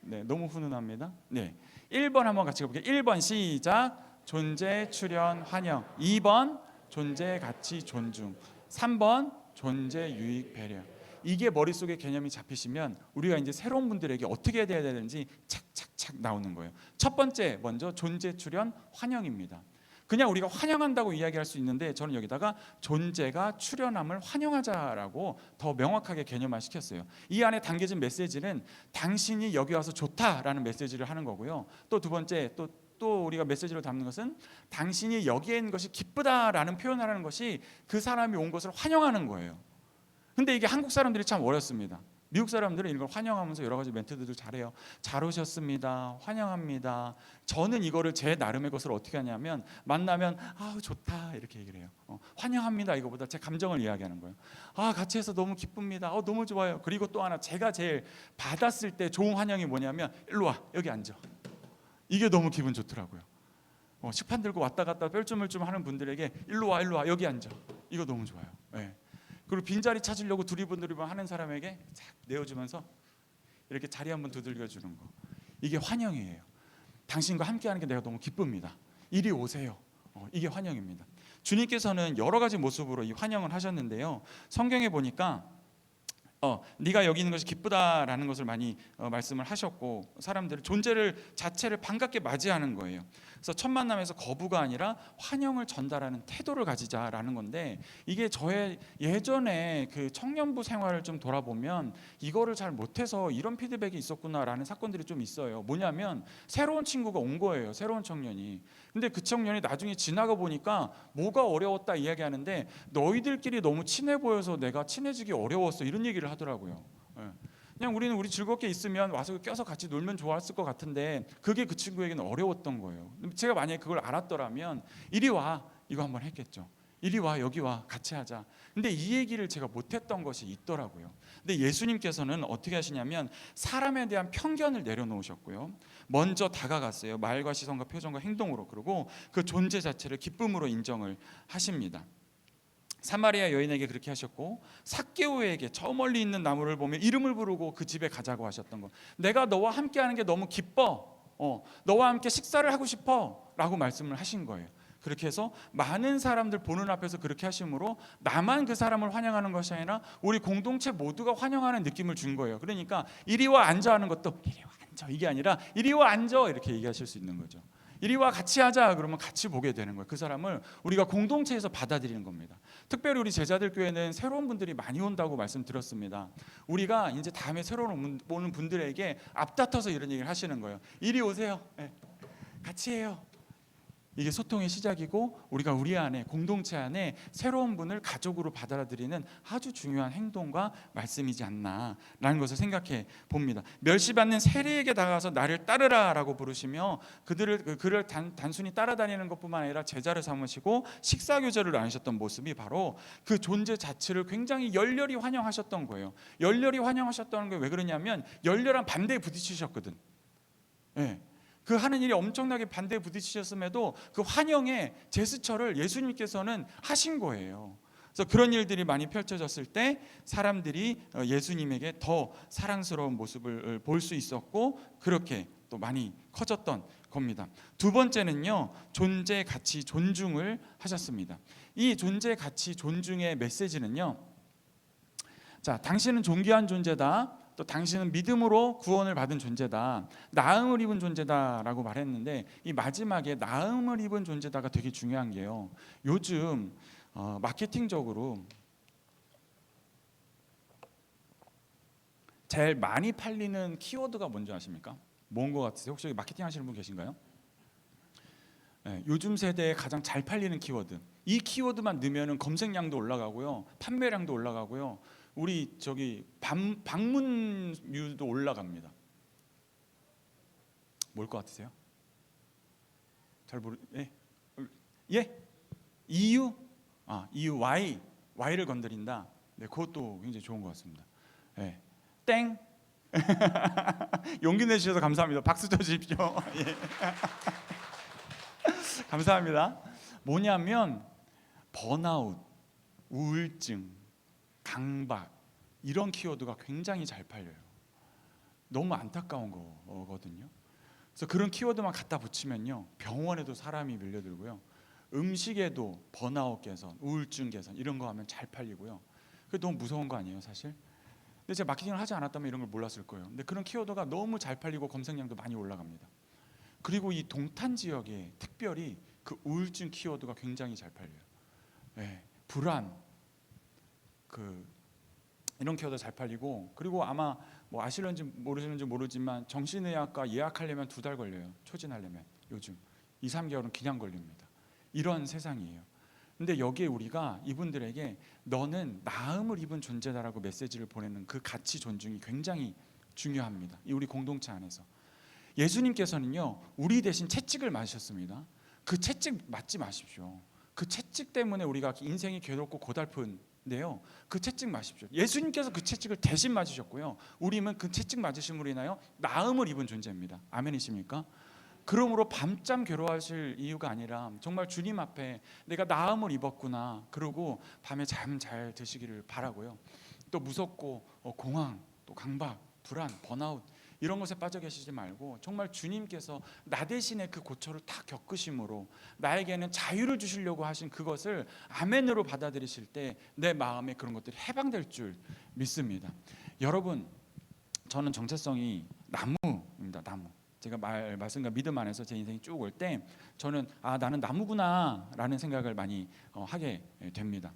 네, 너무 훈훈합니다. 네, 1번 한번 같이 가볼게요. 1번 시작. 존재, 출현, 환영. 2번 존재, 가치, 존중. 3번 존재, 유익, 배려. 이게 머릿속에 개념이 잡히시면 우리가 이제 새로운 분들에게 어떻게 해야 되는지 착착착 나오는 거예요. 첫 번째 먼저 존재, 출현, 환영입니다. 그냥 우리가 환영한다고 이야기할 수 있는데 저는 여기다가 존재가 출현함을 환영하자라고 더 명확하게 개념화시켰어요. 이 안에 담겨진 메시지는 당신이 여기 와서 좋다라는 메시지를 하는 거고요. 또 두 번째 또 우리가 메시지로 담는 것은 당신이 여기에 있는 것이 기쁘다라는 표현을 하는 것이 그 사람이 온 것을 환영하는 거예요. 근데 이게 한국 사람들이 참 어렵습니다. 미국 사람들은 이걸 환영하면서 여러 가지 멘트들을 잘해요. 잘 오셨습니다. 환영합니다. 저는 이거를 제 나름의 것을 어떻게 하냐면 만나면 아우 좋다 이렇게 얘기를 해요. 환영합니다 이거보다 제 감정을 이야기하는 거예요. 아 같이 해서 너무 기쁩니다. 너무 좋아요. 그리고 또 하나 제가 제일 받았을 때 좋은 환영이 뭐냐면 일로 와 여기 앉아. 이게 너무 기분 좋더라고요. 식판 들고 왔다 갔다 뻘쭘뻘쭘 하는 분들에게 일로 와 여기 앉아. 이거 너무 좋아요. 네. 그리고 빈자리 찾으려고 두리번 하는 사람에게 쫙 내어주면서 이렇게 자리 한번 두들겨 주는 거. 이게 환영이에요. 당신과 함께하는 게 내가 너무 기쁩니다. 이리 오세요. 이게 환영입니다. 주님께서는 여러 가지 모습으로 이 환영을 하셨는데요. 성경에 보니까 네가 여기 있는 것이 기쁘다라는 것을 많이 말씀을 하셨고 사람들의 존재를 자체를 반갑게 맞이하는 거예요. 그래서 첫 만남에서 거부가 아니라 환영을 전달하는 태도를 가지자라는 건데 이게 저의 예전에 그 청년부 생활을 좀 돌아보면 이거를 잘 못해서 이런 피드백이 있었구나라는 사건들이 좀 있어요. 뭐냐면 새로운 친구가 온 거예요. 새로운 청년이. 근데 그 청년이 나중에 지나가 보니까 뭐가 어려웠다 이야기하는데 너희들끼리 너무 친해 보여서 내가 친해지기 어려웠어 이런 얘기를 하더라고요. 그냥 우리는 우리 즐겁게 있으면 와서 껴서 같이 놀면 좋았을 것 같은데 그게 그 친구에게는 어려웠던 거예요. 제가 만약에 그걸 알았더라면 이리 와 이거 한번 했겠죠. 이리 와 여기 와 같이 하자. 근데 이 얘기를 제가 못했던 것이 있더라고요. 근데 예수님께서는 어떻게 하시냐면 사람에 대한 편견을 내려놓으셨고요. 먼저 다가갔어요. 말과 시선과 표정과 행동으로. 그리고 그 존재 자체를 기쁨으로 인정을 하십니다. 사마리아 여인에게 그렇게 하셨고 삭개오에게 저 멀리 있는 나무를 보며 이름을 부르고 그 집에 가자고 하셨던 것. 내가 너와 함께하는 게 너무 기뻐. 너와 함께 식사를 하고 싶어 라고 말씀을 하신 거예요. 그렇게 해서 많은 사람들 보는 앞에서 그렇게 하심으로 나만 그 사람을 환영하는 것이 아니라 우리 공동체 모두가 환영하는 느낌을 준 거예요. 그러니까 이리 와 앉아 하는 것도 이리 와 앉아 이게 아니라 이리 와 앉아 이렇게 얘기하실 수 있는 거죠. 이리 와 같이 하자 그러면 같이 보게 되는 거예요. 그 사람을 우리가 공동체에서 받아들이는 겁니다. 특별히 우리 제자들 교회는 새로운 분들이 많이 온다고 말씀드렸습니다. 우리가 이제 다음에 새로운 오는 분들에게 앞다퉈서 이런 얘기를 하시는 거예요. 이리 오세요. 네. 같이 해요. 이게 소통의 시작이고 우리가 우리 안에 공동체 안에 새로운 분을 가족으로 받아들이는 아주 중요한 행동과 말씀이지 않나라는 것을 생각해 봅니다. 멸시받는 세리에게 다가가서 나를 따르라라고 부르시며 그를 단순히 따라다니는 것뿐만 아니라 제자를 삼으시고 식사교제를 나누셨던 모습이 바로 그 존재 자체를 굉장히 열렬히 환영하셨던 거예요. 열렬히 환영하셨다는 게 왜 그러냐면 열렬한 반대에 부딪히셨거든. 네. 그 하는 일이 엄청나게 반대에 부딪히셨음에도 그 환영의 제스처를 예수님께서는 하신 거예요. 그래서 그런 일들이 많이 펼쳐졌을 때 사람들이 예수님에게 더 사랑스러운 모습을 볼 수 있었고 그렇게 또 많이 커졌던 겁니다. 두 번째는요, 존재, 가치, 존중을 하셨습니다. 이 존재, 가치, 존중의 메시지는요, 자, 당신은 존귀한 존재다. 또 당신은 믿음으로 구원을 받은 존재다. 나음을 입은 존재다라고 말했는데 이 마지막에 나음을 입은 존재다가 되게 중요한 게요. 요즘 마케팅적으로 제일 많이 팔리는 키워드가 뭔지 아십니까? 뭔 것 같으세요? 혹시 여기 마케팅 하시는 분 계신가요? 네, 요즘 세대에 가장 잘 팔리는 키워드. 이 키워드만 넣으면 검색량도 올라가고요, 판매량도 올라가고요, 우리 저기 방문율도 올라갑니다. 뭘 것 같으세요? 잘 모르. 예? 예? EU? EU Y를 건드린다. 네, 그것도 굉장히 좋은 것 같습니다. 예. 땡. 용기 내주셔서 감사합니다. 박수 쳐주십시오. 예. 감사합니다. 뭐냐면 번아웃, 우울증, 강박 이런 키워드가 굉장히 잘 팔려요. 너무 안타까운 거거든요. 그래서 그런 키워드만 갖다 붙이면요, 병원에도 사람이 밀려들고요, 음식에도 번아웃 개선, 우울증 개선 이런 거 하면 잘 팔리고요. 그게 너무 무서운 거 아니에요, 사실? 근데 제가 마케팅을 하지 않았다면 이런 걸 몰랐을 거예요. 근데 그런 키워드가 너무 잘 팔리고 검색량도 많이 올라갑니다. 그리고 이 동탄 지역에 특별히 그 우울증 키워드가 굉장히 잘 팔려요. 네, 불안, 이런 키워드 잘 팔리고, 그리고 아마 뭐 아시는지 모르시는지 모르지만 정신의학과 예약하려면 2달 걸려요. 초진하려면 요즘 2-3개월은 그냥 걸립니다. 이런 세상이에요. 근데 여기에 우리가 이분들에게 너는 나음을 입은 존재다라고 메시지를 보내는 그 가치 존중이 굉장히 중요합니다. 이 우리 공동체 안에서 예수님께서는요, 우리 대신 채찍을 맞으셨습니다. 그 채찍 맞지 마십시오. 그 채찍 때문에 우리가 인생이 괴롭고 고달픈데요, 그 채찍 마십시오. 예수님께서 그 채찍을 대신 맞으셨고요, 우리는 그 채찍 맞으심으로 인하여 나음을 입은 존재입니다. 아멘이십니까? 그러므로 밤잠 괴로워하실 이유가 아니라 정말 주님 앞에 내가 나음을 입었구나, 그러고 밤에 잠 잘 드시기를 바라고요. 또 무섭고 공황, 또 강박, 불안, 번아웃 이런 것에 빠져 계시지 말고 정말 주님께서 나 대신에 그 고초를 다 겪으심으로 나에게는 자유를 주시려고 하신 그것을 아멘으로 받아들이실 때 내 마음에 그런 것들이 해방될 줄 믿습니다. 여러분, 저는 정체성이 나무입니다. 나무. 제가 말씀과 믿음 안에서 제 인생이 쭉 올 때 저는 나는 나무구나 라는 생각을 많이 하게 됩니다.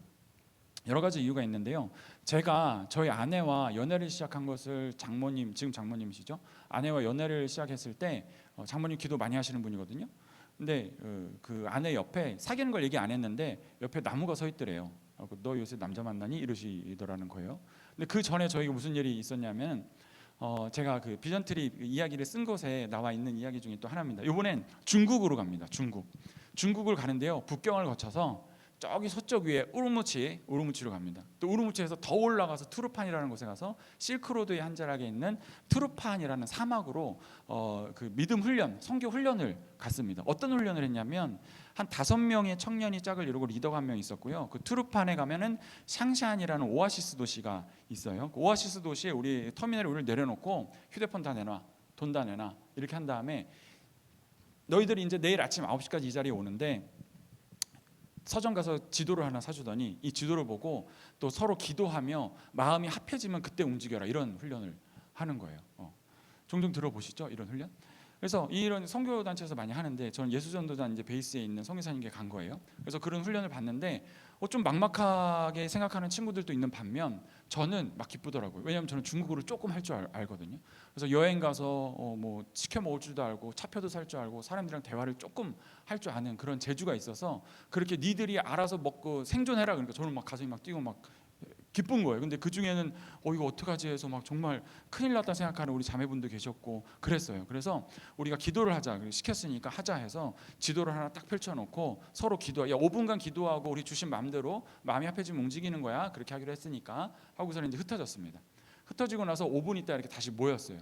여러 가지 이유가 있는데요, 제가 저희 아내와 연애를 시작한 것을 지금 장모님이시죠? 아내와 연애를 시작했을 때 장모님 기도 많이 하시는 분이거든요. 근데 그 아내 옆에 사귀는 걸 얘기 안 했는데 옆에 나무가 서 있더래요. 너 요새 남자 만나니? 이러시더라는 거예요. 근데 그 전에 저희가 무슨 일이 있었냐면 제가 그 비전트리 이야기를 쓴 곳에 나와 있는 이야기 중에 또 하나입니다. 이번엔 중국으로 갑니다. 중국을 가는데요, 북경을 거쳐서 저기 서쪽 위에 우르무치로 갑니다. 또 우르무치에서 더 올라가서 투르판이라는 곳에 가서 실크로드의 한 자락에 있는 투르판이라는 사막으로 그 믿음 훈련, 선교 훈련을 갔습니다. 어떤 훈련을 했냐면 한 5명의 청년이 짝을 이루고 리더가 1명 있었고요. 그 투르판에 가면은 샹샨이라는 오아시스 도시가 있어요. 그 오아시스 도시에 우리 터미널에 우리를 내려놓고 휴대폰 다 내놔, 돈 다 내놔 이렇게 한 다음에 너희들이 이제 내일 아침 9시까지 이 자리에 오는데 서점 가서 지도를 하나 사주더니 이 지도를 보고 또 서로 기도하며 마음이 합해지면 그때 움직여라, 이런 훈련을 하는 거예요. 종종 들어보시죠, 이런 훈련? 그래서 이런 선교단체에서 많이 하는데 저는 예수전도단 이제 베이스에 있는 선교사님께 간 거예요. 그래서 그런 훈련을 받는데 좀 막막하게 생각하는 친구들도 있는 반면 저는 막 기쁘더라고요. 왜냐하면 저는 중국어를 조금 할 줄 알거든요. 그래서 여행 가서 뭐 시켜 먹을 줄도 알고 차표도 살 줄 알고 사람들이랑 대화를 조금 할 줄 아는 그런 재주가 있어서 그렇게 니들이 알아서 먹고 생존해라 그러니까 저는 막 가슴이 막 뛰고 막 기쁜 거예요. 근데 그 중에는 이거 어떡하지 해서 막 정말 큰일 났다 생각하는 우리 자매분도 계셨고 그랬어요. 그래서 우리가 기도를 하자 시켰으니까 하자 해서 지도를 하나 딱 펼쳐놓고 서로 5분간 기도하고 우리 주신 마음대로 마음이 합해지면 움직이는 거야, 그렇게 하기로 했으니까 하고서는 이제 흩어졌습니다. 흩어지고 나서 5분 있다 이렇게 다시 모였어요.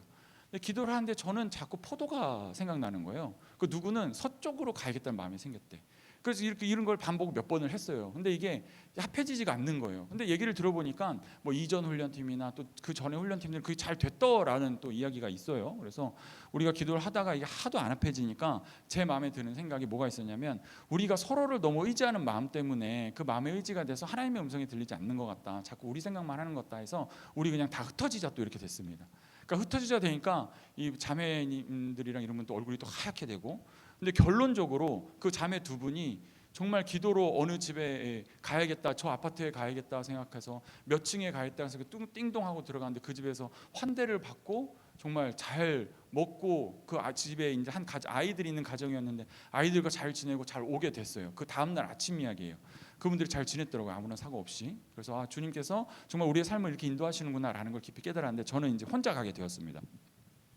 근데 기도를 하는데 저는 자꾸 포도가 생각나는 거예요. 그 누구는 서쪽으로 가야겠다는 마음이 생겼대. 그래서 이런 걸 반복 몇 번을 했어요. 근데 이게 합해지지가 않는 거예요. 근데 얘기를 들어보니까 뭐 이전 훈련팀이나 또 그 전에 훈련팀들은 그게 잘 됐더라는 또 이야기가 있어요. 그래서 우리가 기도를 하다가 이게 하도 안 합해지니까 제 마음에 드는 생각이 뭐가 있었냐면 우리가 서로를 너무 의지하는 마음 때문에 그 마음의 의지가 돼서 하나님의 음성이 들리지 않는 것 같다, 자꾸 우리 생각만 하는 것 같다 해서 우리 그냥 다 흩어지자 또 이렇게 됐습니다. 그러니까 흩어지자 되니까 이 자매님들이랑 이러면 또 얼굴이 또 하얗게 되고, 근데 결론적으로 그 자매 2분이 정말 기도로 어느 집에 가야겠다, 저 아파트에 가야겠다 생각해서 몇 층에 가야겠다 해서 띵동하고 들어갔는데 그 집에서 환대를 받고 정말 잘 먹고 그 집에 이제 아이들이 있는 가정이었는데 아이들과 잘 지내고 잘 오게 됐어요. 그 다음 날 아침 이야기예요. 그분들이 잘 지냈더라고요. 아무런 사고 없이. 그래서 주님께서 정말 우리의 삶을 이렇게 인도하시는구나라는 걸 깊이 깨달았는데 저는 이제 혼자 가게 되었습니다.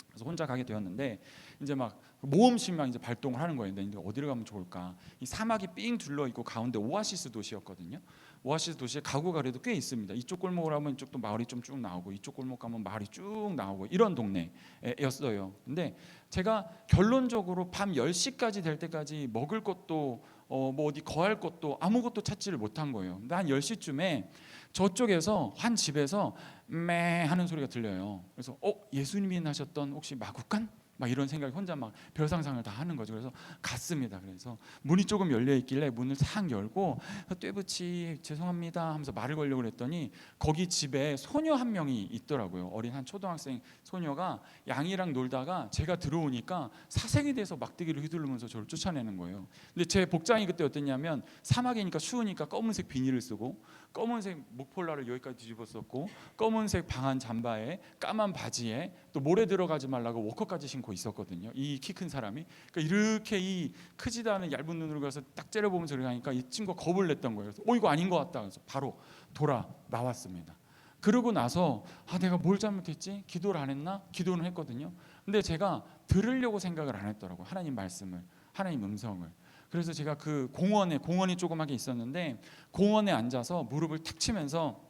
그래서 혼자 가게 되었는데 이제 막 모험심이 막 이제 발동을 하는 거예요. 근데 어디를 가면 좋을까? 이 사막이 삥 둘러 있고 가운데 오아시스 도시였거든요. 오아시스 도시에 가구 가래도 꽤 있습니다. 이쪽 골목을 하면 이쪽도 마을이 좀 쭉 나오고 이쪽 골목 가면 마을이 쭉 나오고 이런 동네였어요. 근데 제가 결론적으로 밤 10시까지 될 때까지 먹을 것도 뭐 어디 거할 것도 아무것도 찾지를 못한 거예요. 근데 한 10시쯤에 저쪽에서 한 집에서 매 하는 소리가 들려요. 그래서 예수님이 나셨던 혹시 마구간? 막 이런 생각이 혼자 막 별 상상을 다 하는 거죠. 그래서 갔습니다. 그래서 문이 조금 열려 있길래 문을 싹 열고 떼부치 죄송합니다 하면서 말을 걸려고 그랬더니 거기 집에 소녀 한 명이 있더라고요. 어린 한 초등학생 소녀가 양이랑 놀다가 제가 들어오니까 사색이 돼서 막대기를 휘두르면서 저를 쫓아내는 거예요. 근데 제 복장이 그때 어땠냐면 사막이니까 추우니까 검은색 비닐을 쓰고 검은색 목폴라를 여기까지 뒤집었었고 검은색 방한 잠바에 까만 바지에 또 모래 들어가지 말라고 워커까지 신고 있었거든요. 이 키 큰 사람이. 그러니까 이렇게 이 크지도 않은 얇은 눈으로 가서 딱 째려보면서 그러니까 이 친구가 겁을 냈던 거예요. 그래서 이거 아닌 것 같다. 그래서 바로 돌아 나왔습니다. 그러고 나서 내가 뭘 잘못했지? 기도를 안 했나? 기도는 했거든요. 근데 제가 들으려고 생각을 안 했더라고요. 하나님 말씀을, 하나님 음성을. 그래서 제가 그 공원이 조그맣게 있었는데 공원에 앉아서 무릎을 탁 치면서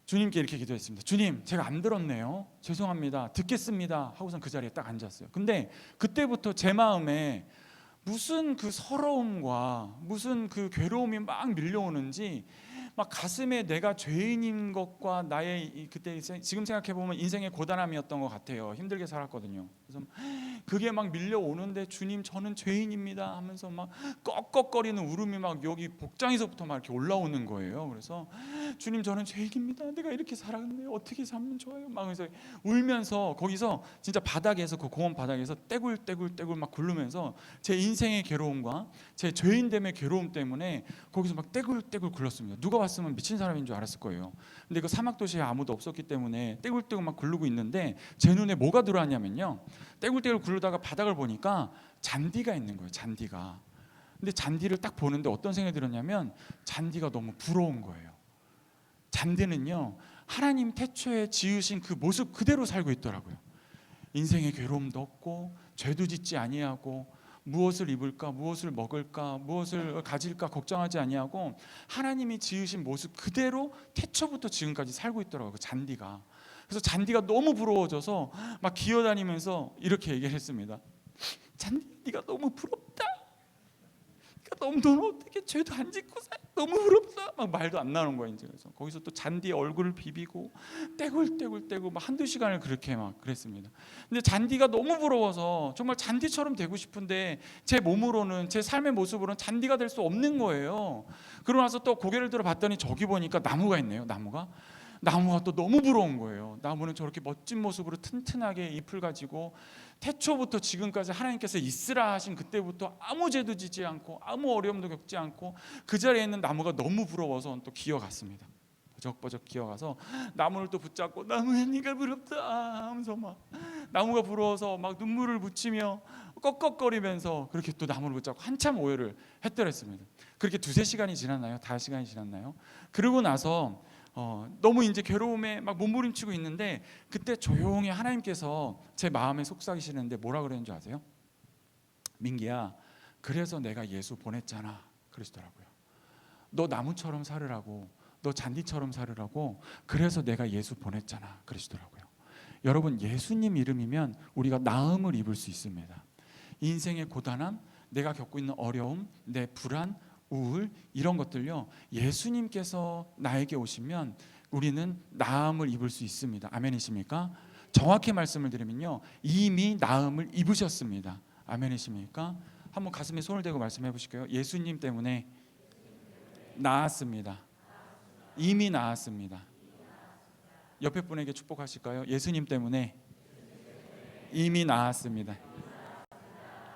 주님께 이렇게 기도했습니다. 주님, 제가 안 들었네요. 죄송합니다. 듣겠습니다. 하고선 그 자리에 딱 앉았어요. 근데 그때부터 제 마음에 무슨 그 서러움과 무슨 그 괴로움이 막 밀려오는지 막 가슴에 내가 죄인인 것과 나의 그때 지금 생각해 보면 인생의 고단함이었던 것 같아요. 힘들게 살았거든요. 그래서 그게 막 밀려오는데 주님 저는 죄인입니다 하면서 막 꺽꺽거리는 울음이 막 여기 복장에서부터 막 이렇게 올라오는 거예요. 그래서 주님 저는 죄인입니다. 내가 이렇게 살았는데 어떻게 살면 좋아요? 막 그래서 울면서 거기서 진짜 바닥에서 그 공원 바닥에서 떼굴떼굴 막 굴르면서 제 인생의 괴로움과 제 죄인됨의 괴로움 때문에 거기서 막 떼굴떼굴 굴렀습니다. 누가 왔으면 미친 사람인 줄 알았을 거예요. 근데 그 사막 도시에 아무도 없었기 때문에 떼굴떼굴 막 굴르고 있는데 제 눈에 뭐가 들어왔냐면요. 떼굴떼굴 굴르다가 바닥을 보니까 잔디가 있는 거예요. 잔디가. 근데 잔디를 딱 보는데 어떤 생각이 들었냐면 잔디가 너무 부러운 거예요. 잔디는요 하나님 태초에 지으신 그 모습 그대로 살고 있더라고요. 인생의 괴로움도 없고 죄도 짓지 아니하고 무엇을 입을까 무엇을 먹을까 무엇을 가질까 걱정하지 아니하고 하나님이 지으신 모습 그대로 태초부터 지금까지 살고 있더라고요. 그 잔디가. 그래서 잔디가 너무 부러워져서 막 기어다니면서 이렇게 얘기를 했습니다. 잔디 네가 너무 부럽다. 너는 어떻게 죄도 안 짓고 살아? 너무 부럽다. 막 말도 안 나오는 거예요. 이제 그래서 거기서 또 잔디에 얼굴을 비비고 떼굴떼굴 막 한두 시간을 그렇게 막 그랬습니다. 근데 잔디가 너무 부러워서 정말 잔디처럼 되고 싶은데 제 몸으로는 제 삶의 모습으로는 잔디가 될 수 없는 거예요. 그러고 나서 또 고개를 들어 봤더니 저기 보니까 나무가 있네요. 나무가 또 너무 부러운 거예요. 나무는 저렇게 멋진 모습으로 튼튼하게 잎을 가지고 태초부터 지금까지 하나님께서 있으라 하신 그때부터 아무 죄도 지지 않고 아무 어려움도 겪지 않고 그 자리에 있는 나무가 너무 부러워서 또 기어갔습니다. 버적버적 기어가서 나무를 또 붙잡고 나무야 네가 부럽다 하면서 막 나무가 부러워서 막 눈물을 묻히며 꺽꺽거리면서 그렇게 또 나무를 붙잡고 한참 오해를 했더랬습니다. 그렇게 2-3시간이 지났나요? 5시간이 지났나요? 그러고 나서 너무 이제 괴로움에 막 몸부림치고 있는데 그때 조용히 하나님께서 제 마음에 속삭이시는데 뭐라 그랬는 줄 아세요? 민기야, 그래서 내가 예수 보냈잖아 그러시더라고요. 너 나무처럼 살으라고, 너 잔디처럼 살으라고, 그래서 내가 예수 보냈잖아 그러시더라고요. 여러분, 예수님 이름이면 우리가 나음을 입을 수 있습니다. 인생의 고단함, 내가 겪고 있는 어려움, 내 불안, 우울 이런 것들요 예수님께서 나에게 오시면 우리는 나음을 입을 수 있습니다. 아멘이십니까? 정확히 말씀을 드리면요 이미 나음을 입으셨습니다. 아멘이십니까? 한번 가슴에 손을 대고 말씀해 보실까요? 예수님 때문에 나았습니다. 이미 나았습니다. 옆에 분에게 축복하실까요? 예수님 때문에 이미 나았습니다.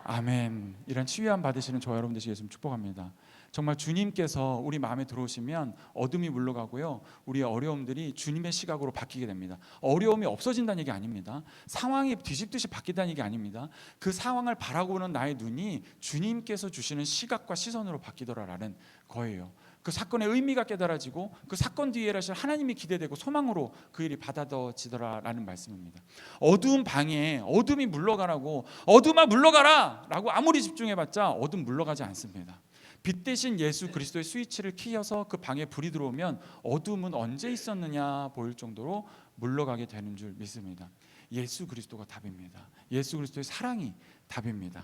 아멘. 이런 치유함 받으시는 저와 여러분 되시길 예수님 축복합니다. 정말 주님께서 우리 마음에 들어오시면 어둠이 물러가고요, 우리의 어려움들이 주님의 시각으로 바뀌게 됩니다. 어려움이 없어진다는 얘기 아닙니다. 상황이 뒤집듯이 바뀐다는 얘기 아닙니다. 그 상황을 바라보는 나의 눈이 주님께서 주시는 시각과 시선으로 바뀌더라라는 거예요. 그 사건의 의미가 깨달아지고 그 사건 뒤에 일하실 하나님이 기대되고 소망으로 그 일이 받아들여지더라라는 말씀입니다. 어두운 방에 어둠이 물러가라고, 어둠아 물러가라 라고 아무리 집중해봤자 어둠 물러가지 않습니다. 빛 대신 예수 그리스도의 스위치를 키워서 그 방에 불이 들어오면 어둠은 언제 있었느냐 보일 정도로 물러가게 되는 줄 믿습니다. 예수 그리스도가 답입니다. 예수 그리스도의 사랑이 답입니다.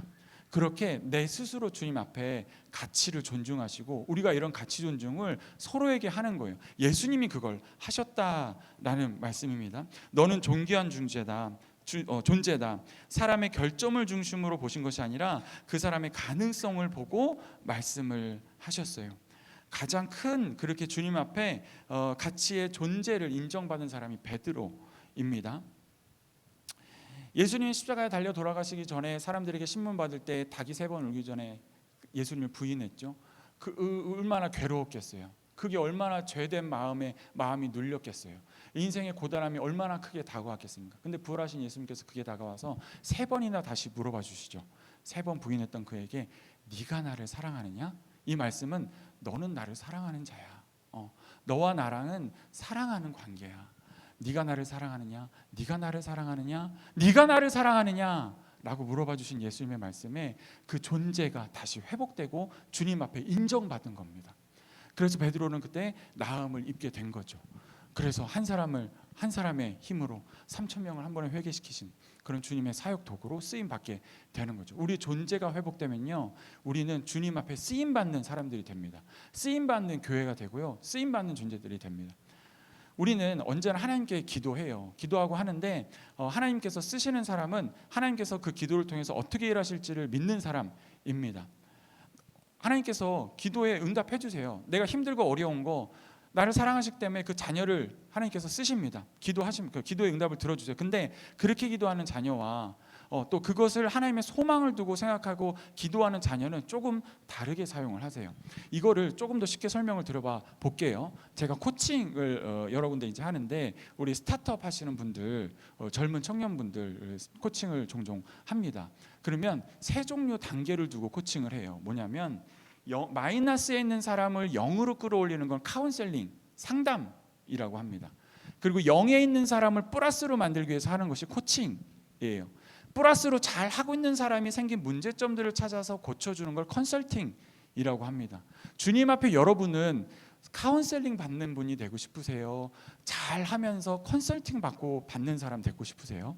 그렇게 내 스스로 주님 앞에 가치를 존중하시고 우리가 이런 가치 존중을 서로에게 하는 거예요. 예수님이 그걸 하셨다라는 말씀입니다. 너는 존귀한 존재다. 사람의 결점을 중심으로 보신 것이 아니라 그 사람의 가능성을 보고 말씀을 하셨어요. 가장 큰 그렇게 주님 앞에 가치의 존재를 인정받은 사람이 베드로입니다. 예수님이 십자가에 달려 돌아가시기 전에 사람들에게 신문 받을 때 닭이 3번 울기 전에 예수님을 부인했죠. 얼마나 괴로웠겠어요. 그게 얼마나 죄된 마음이 눌렸겠어요. 인생의 고단함이 얼마나 크게 다가왔겠습니까? 근데 부활하신 예수님께서 그게 다가와서 3번이나 다시 물어봐 주시죠. 3번 부인했던 그에게 네가 나를 사랑하느냐? 이 말씀은 너는 나를 사랑하는 자야. 너와 나랑은 사랑하는 관계야. 네가 나를 사랑하느냐? 네가 나를 사랑하느냐? 네가 나를 사랑하느냐? 라고 물어봐 주신 예수님의 말씀에 그 존재가 다시 회복되고 주님 앞에 인정받은 겁니다. 그래서 베드로는 그때 나음을 입게 된 거죠. 그래서 한 사람의 힘으로 3,000명을 한 번에 회개시키신 그런 주님의 사역 도구로 쓰임 받게 되는 거죠. 우리 존재가 회복되면요, 우리는 주님 앞에 쓰임 받는 사람들이 됩니다. 쓰임 받는 교회가 되고요, 쓰임 받는 존재들이 됩니다. 우리는 언제나 하나님께 기도해요. 기도하고 하는데 하나님께서 쓰시는 사람은 하나님께서 그 기도를 통해서 어떻게 일하실지를 믿는 사람입니다. 하나님께서 기도에 응답해 주세요. 내가 힘들고 어려운 거 나를 사랑하시기 때문에 그 자녀를 하나님께서 쓰십니다. 기도하시면 그 기도의 응답을 들어주세요. 근데 그렇게 기도하는 자녀와 또 그것을 하나님의 소망을 두고 생각하고 기도하는 자녀는 조금 다르게 사용을 하세요. 이거를 조금 더 쉽게 설명을 드려봐 볼게요. 제가 코칭을 여러 군데 이제 하는데 우리 스타트업 하시는 분들, 젊은 청년분들 코칭을 종종 합니다. 그러면 3종류 단계를 두고 코칭을 해요. 뭐냐면 마이너스에 있는 사람을 0으로 끌어올리는 건 카운셀링, 상담이라고 합니다. 그리고 0에 있는 사람을 플러스로 만들기 위해서 하는 것이 코칭이에요. 플러스로 잘 하고 있는 사람이 생긴 문제점들을 찾아서 고쳐주는 걸 컨설팅이라고 합니다. 주님 앞에 여러분은 카운셀링 받는 분이 되고 싶으세요? 잘 하면서 컨설팅 받고 받는 사람 되고 싶으세요?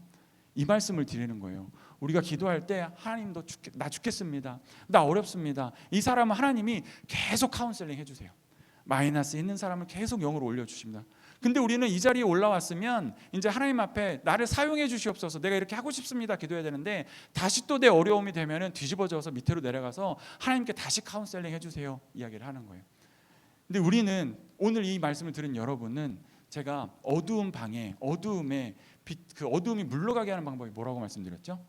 이 말씀을 드리는 거예요. 우리가 기도할 때 하나님도 나 죽겠습니다. 나 어렵습니다. 이 사람은 하나님이 계속 카운셀링 해주세요. 마이너스 있는 사람을 계속 0으로 올려주십니다. 근데 우리는 이 자리에 올라왔으면 이제 하나님 앞에 나를 사용해 주시옵소서, 내가 이렇게 하고 싶습니다 기도해야 되는데 다시 또 내 어려움이 되면은 뒤집어져서 밑으로 내려가서 하나님께 다시 카운셀링 해주세요 이야기를 하는 거예요. 근데 우리는 오늘 이 말씀을 들은 여러분은 제가 어두운 방에 어두움에 그 어두움이 물러가게 하는 방법이 뭐라고 말씀드렸죠?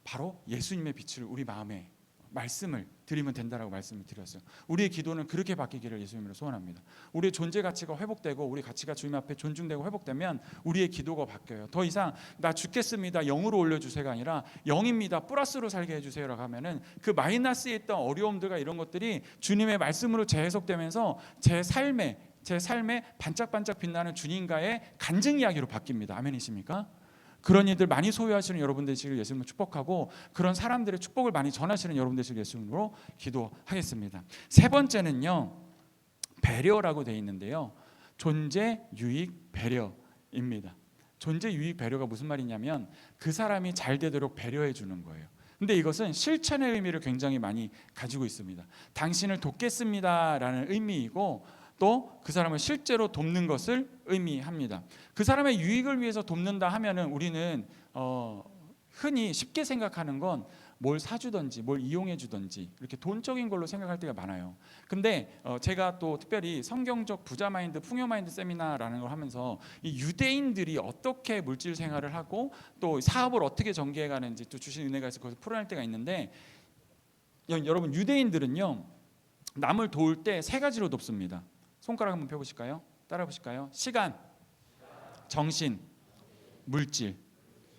바로 예수님의 빛을 우리 마음에 말씀을 드리면 된다라고 말씀을 드렸어요. 우리의 기도는 그렇게 바뀌기를 예수님으로 소원합니다. 우리의 존재 가치가 회복되고 우리 가치가 주님 앞에 존중되고 회복되면 우리의 기도가 바뀌어요. 더 이상 나 죽겠습니다 0으로 올려주세요가 아니라 0입니다 플러스로 살게 해주세요라고 하면은 그 마이너스에 있던 어려움들과 이런 것들이 주님의 말씀으로 재해석되면서 제 삶에 반짝반짝 빛나는 주님과의 간증 이야기로 바뀝니다. 아멘이십니까? 그런 일들 많이 소유하시는 여러분 되시길 예수님으로 축복하고 그런 사람들의 축복을 많이 전하시는 여러분 되시길 예수님으로 기도하겠습니다. 3번째는요, 배려라고 되어 있는데요, 존재, 유익, 배려입니다. 존재, 유익, 배려가 무슨 말이냐면 그 사람이 잘 되도록 배려해 주는 거예요. 근데 이것은 실천의 의미를 굉장히 많이 가지고 있습니다. 당신을 돕겠습니다라는 의미이고 또 그 사람을 실제로 돕는 것을 의미합니다. 그 사람의 유익을 위해서 돕는다 하면은 우리는 흔히 쉽게 생각하는 건 뭘 사주든지 뭘 이용해주든지 이렇게 돈적인 걸로 생각할 때가 많아요. 근데 제가 또 특별히 성경적 부자 마인드, 풍요 마인드 세미나라는 걸 하면서 이 유대인들이 어떻게 물질 생활을 하고 또 사업을 어떻게 전개해 가는지 또 주신 은혜가 있어서 그것을 풀어낼 때가 있는데, 여러분 유대인들은요 남을 도울 때 세 가지로 돕습니다. 손가락 한번 펴보실까요? 따라 보실까요? 시간, 정신, 물질.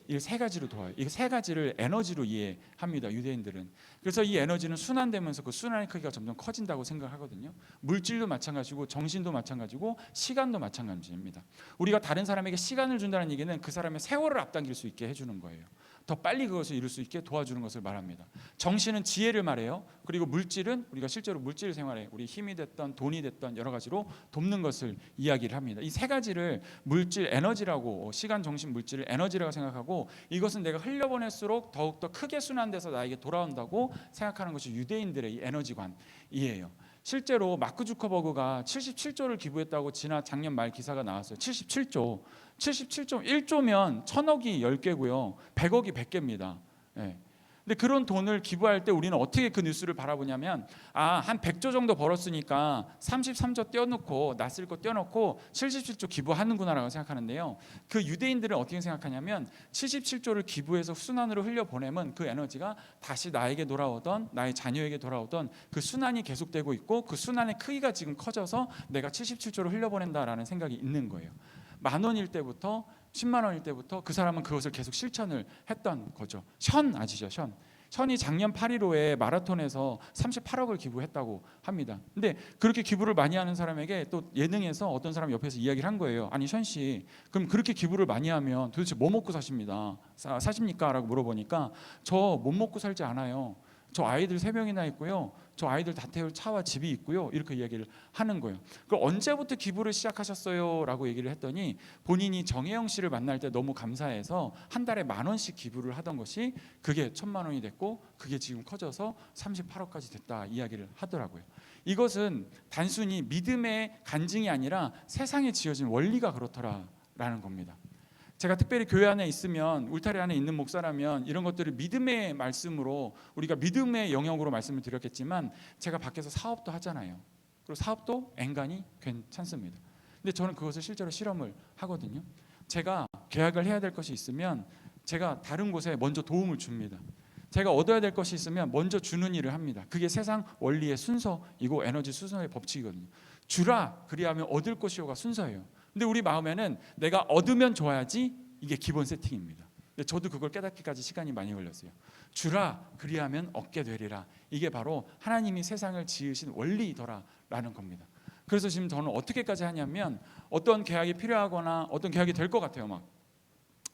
이 세 가지로 도와요. 이 세 가지를 에너지로 이해합니다, 유대인들은. 그래서 이 에너지는 순환되면서 그 순환의 크기가 점점 커진다고 생각하거든요. 물질도 마찬가지고 정신도 마찬가지고 시간도 마찬가지입니다. 우리가 다른 사람에게 시간을 준다는 얘기는 그 사람의 세월을 앞당길 수 있게 해주는 거예요. 더 빨리 그것을 이룰 수 있게 도와주는 것을 말합니다. 정신은 지혜를 말해요. 그리고 물질은 우리가 실제로 물질 생활에 우리 힘이 됐던 돈이 됐던 여러 가지로 돕는 것을 이야기를 합니다. 이 세 가지를 물질, 에너지라고, 시간, 정신, 물질을 에너지라고 생각하고, 이것은 내가 흘려보낼수록 더욱더 크게 순환돼서 나에게 돌아온다고 생각하는 것이 유대인들의 이 에너지관이에요. 실제로 마크 주커버그가 77조를 기부했다고 작년 말 기사가 나왔어요. 77조. 1조면 1000억이 10개고요. 100억이 100개입니다. 예. 근데 그런 돈을 기부할 때 우리는 어떻게 그 뉴스를 바라보냐면, 한 100조 정도 벌었으니까 33조 떼어놓고 나 쓸 거 떼어놓고 77조 기부하는구나라고 생각하는데요. 그 유대인들은 어떻게 생각하냐면 77조를 기부해서 순환으로 흘려보내면 그 에너지가 다시 나에게 돌아오던, 나의 자녀에게 돌아오던 그 순환이 계속되고 있고, 그 순환의 크기가 지금 커져서 내가 77조를 흘려보낸다라는 생각이 있는 거예요. 10,000원일 때부터 10만 원일 때부터 그 사람은 그것을 계속 실천을 했던 거죠. 션 아시죠? 션이 작년 8.15에 마라톤에서 38억을 기부했다고 합니다. 근데 그렇게 기부를 많이 하는 사람에게 또 예능에서 어떤 사람 옆에서 이야기를 한 거예요. 아니 션 씨, 그럼 그렇게 기부를 많이 하면 도대체 뭐 먹고 사십니까? 라고 물어보니까 저 못 먹고 살지 않아요. 저 아이들 3명이나 있고요. 저 아이들 다 태울 차와 집이 있고요. 이렇게 이야기를 하는 거예요. 그럼 언제부터 기부를 시작하셨어요? 라고 얘기를 했더니 본인이 정혜영 씨를 만날 때 너무 감사해서 한 달에 10,000원씩 기부를 하던 것이 그게 1,000만 원이 됐고, 그게 지금 커져서 38억까지 됐다 이야기를 하더라고요. 이것은 단순히 믿음의 간증이 아니라 세상에 지어진 원리가 그렇더라라는 겁니다. 제가 특별히 교회 안에 있으면, 울타리 안에 있는 목사라면 이런 것들을 믿음의 말씀으로, 우리가 믿음의 영역으로 말씀을 드렸겠지만, 제가 밖에서 사업도 하잖아요. 그리고 사업도 엔간히 괜찮습니다. 근데 저는 그것을 실제로 실험을 하거든요. 제가 계약을 해야 될 것이 있으면 제가 다른 곳에 먼저 도움을 줍니다. 제가 얻어야 될 것이 있으면 먼저 주는 일을 합니다. 그게 세상 원리의 순서이고 에너지 순서의 법칙이거든요. 주라 그리하면 얻을 것이요가 순서예요. 근데 우리 마음에는 내가 얻으면 줘야지, 이게 기본 세팅입니다. 근데 저도 그걸 깨닫기까지 시간이 많이 걸렸어요. 주라 그리하면 얻게 되리라. 이게 바로 하나님이 세상을 지으신 원리더라라는 겁니다. 그래서 지금 저는 어떻게까지 하냐면, 어떤 계약이 필요하거나 어떤 계약이 될 것 같아요. 막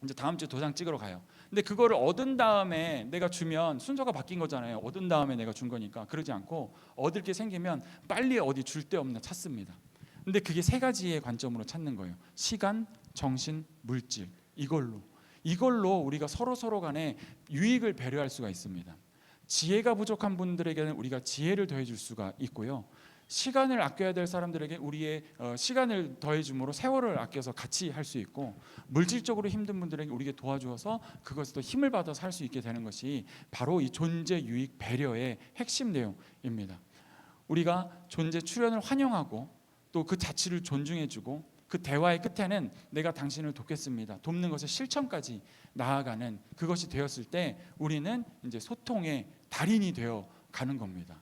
이제 다음 주에 도장 찍으러 가요. 근데 그거를 얻은 다음에 내가 주면 순서가 바뀐 거잖아요. 얻은 다음에 내가 준 거니까. 그러지 않고 얻을 게 생기면 빨리 어디 줄 데 없나 찾습니다. 근데 그게 세 가지의 관점으로 찾는 거예요. 시간, 정신, 물질. 이걸로 우리가 서로 간에 유익을 배려할 수가 있습니다. 지혜가 부족한 분들에게는 우리가 지혜를 더해 줄 수가 있고요. 시간을 아껴야 될 사람들에게 우리의 시간을 더해 줌으로 세월을 아껴서 같이 할 수 있고, 물질적으로 힘든 분들에게 우리에게 도와주어서 그것을 또 힘을 받아서 할 수 있게 되는 것이 바로 이 존재 유익 배려의 핵심 내용입니다. 우리가 존재 출현을 환영하고 또 그 자치를 존중해주고, 그 대화의 끝에는 내가 당신을 돕겠습니다, 돕는 것의 실천까지 나아가는 그것이 되었을 때 우리는 이제 소통의 달인이 되어 가는 겁니다.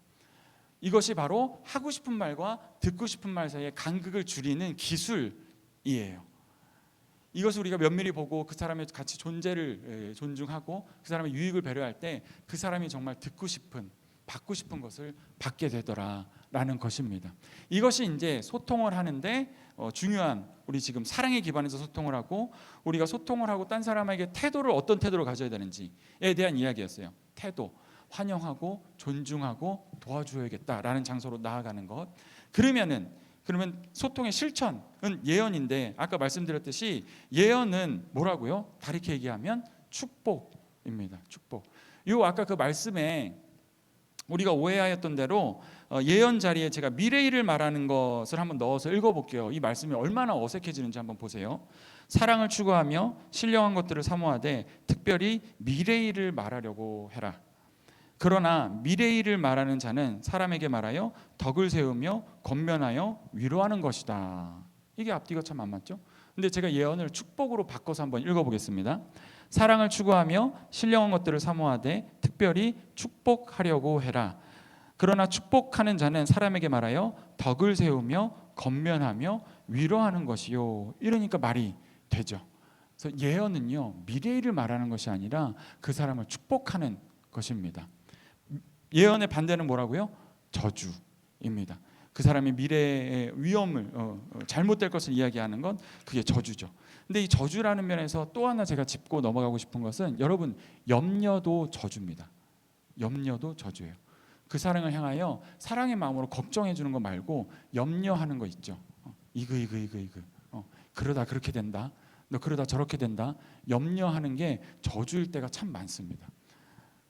이것이 바로 하고 싶은 말과 듣고 싶은 말 사이의 간극을 줄이는 기술이에요. 이것을 우리가 면밀히 보고 그 사람의 같이 존재를 존중하고 그 사람의 유익을 배려할 때 그 사람이 정말 듣고 싶은, 받고 싶은 것을 받게 되더라라는 것입니다. 이것이 이제 소통을 하는데 중요한, 우리 지금 사랑에 기반해서 소통을 하고, 우리가 소통을 하고 딴 사람에게 태도를 어떤 태도를 가져야 되는지에 대한 이야기였어요. 태도, 환영하고 존중하고 도와줘야겠다라는 장소로 나아가는 것. 그러면 소통의 실천은 예언인데, 아까 말씀드렸듯이 예언은 뭐라고요? 다르게 얘기하면 축복입니다. 축복. 요 아까 그 말씀에 우리가 오해하였던 대로 예언 자리에 제가 미래일을 말하는 것을 한번 넣어서 읽어볼게요. 이 말씀이 얼마나 어색해지는지 한번 보세요. 사랑을 추구하며 신령한 것들을 사모하되 특별히 미래일을 말하려고 해라. 그러나 미래의 일을 말하는 자는 사람에게 말하여 덕을 세우며 권면하여 위로하는 것이다. 이게 앞뒤가 참 안 맞죠? 근데 제가 예언을 축복으로 바꿔서 한번 읽어보겠습니다. 사랑을 추구하며 신령한 것들을 사모하되 특별히 축복하려고 해라. 그러나 축복하는 자는 사람에게 말하여 덕을 세우며 권면하며 위로하는 것이요. 이러니까 말이 되죠. 그래서 예언은요, 미래의 일을 말하는 것이 아니라 그 사람을 축복하는 것입니다. 예언의 반대는 뭐라고요? 저주입니다. 그 사람이 미래의 위험을 잘못될 것을 이야기하는 건 그게 저주죠. 근데 이 저주라는 면에서 또 하나 제가 짚고 넘어가고 싶은 것은 여러분, 염려도 저주입니다. 염려도 저주예요. 그 사랑을 향하여 사랑의 마음으로 걱정해 주는 거 말고 염려하는 거 있죠. 이거 그러다 그렇게 된다. 너 그러다 저렇게 된다. 염려하는 게 저주일 때가 참 많습니다.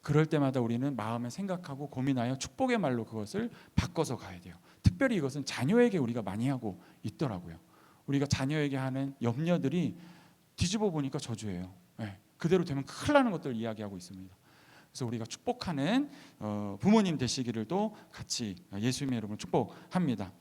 그럴 때마다 우리는 마음에 생각하고 고민하여 축복의 말로 그것을 바꿔서 가야 돼요. 특별히 이것은 자녀에게 우리가 많이 하고 있더라고요. 우리가 자녀에게 하는 염려들이 뒤집어 보니까 저주예요. 네, 그대로 되면 큰일 나는 것들을 이야기하고 있습니다. 그래서 우리가 축복하는 부모님 되시기를 또 같이 예수님의 이름으로 축복합니다.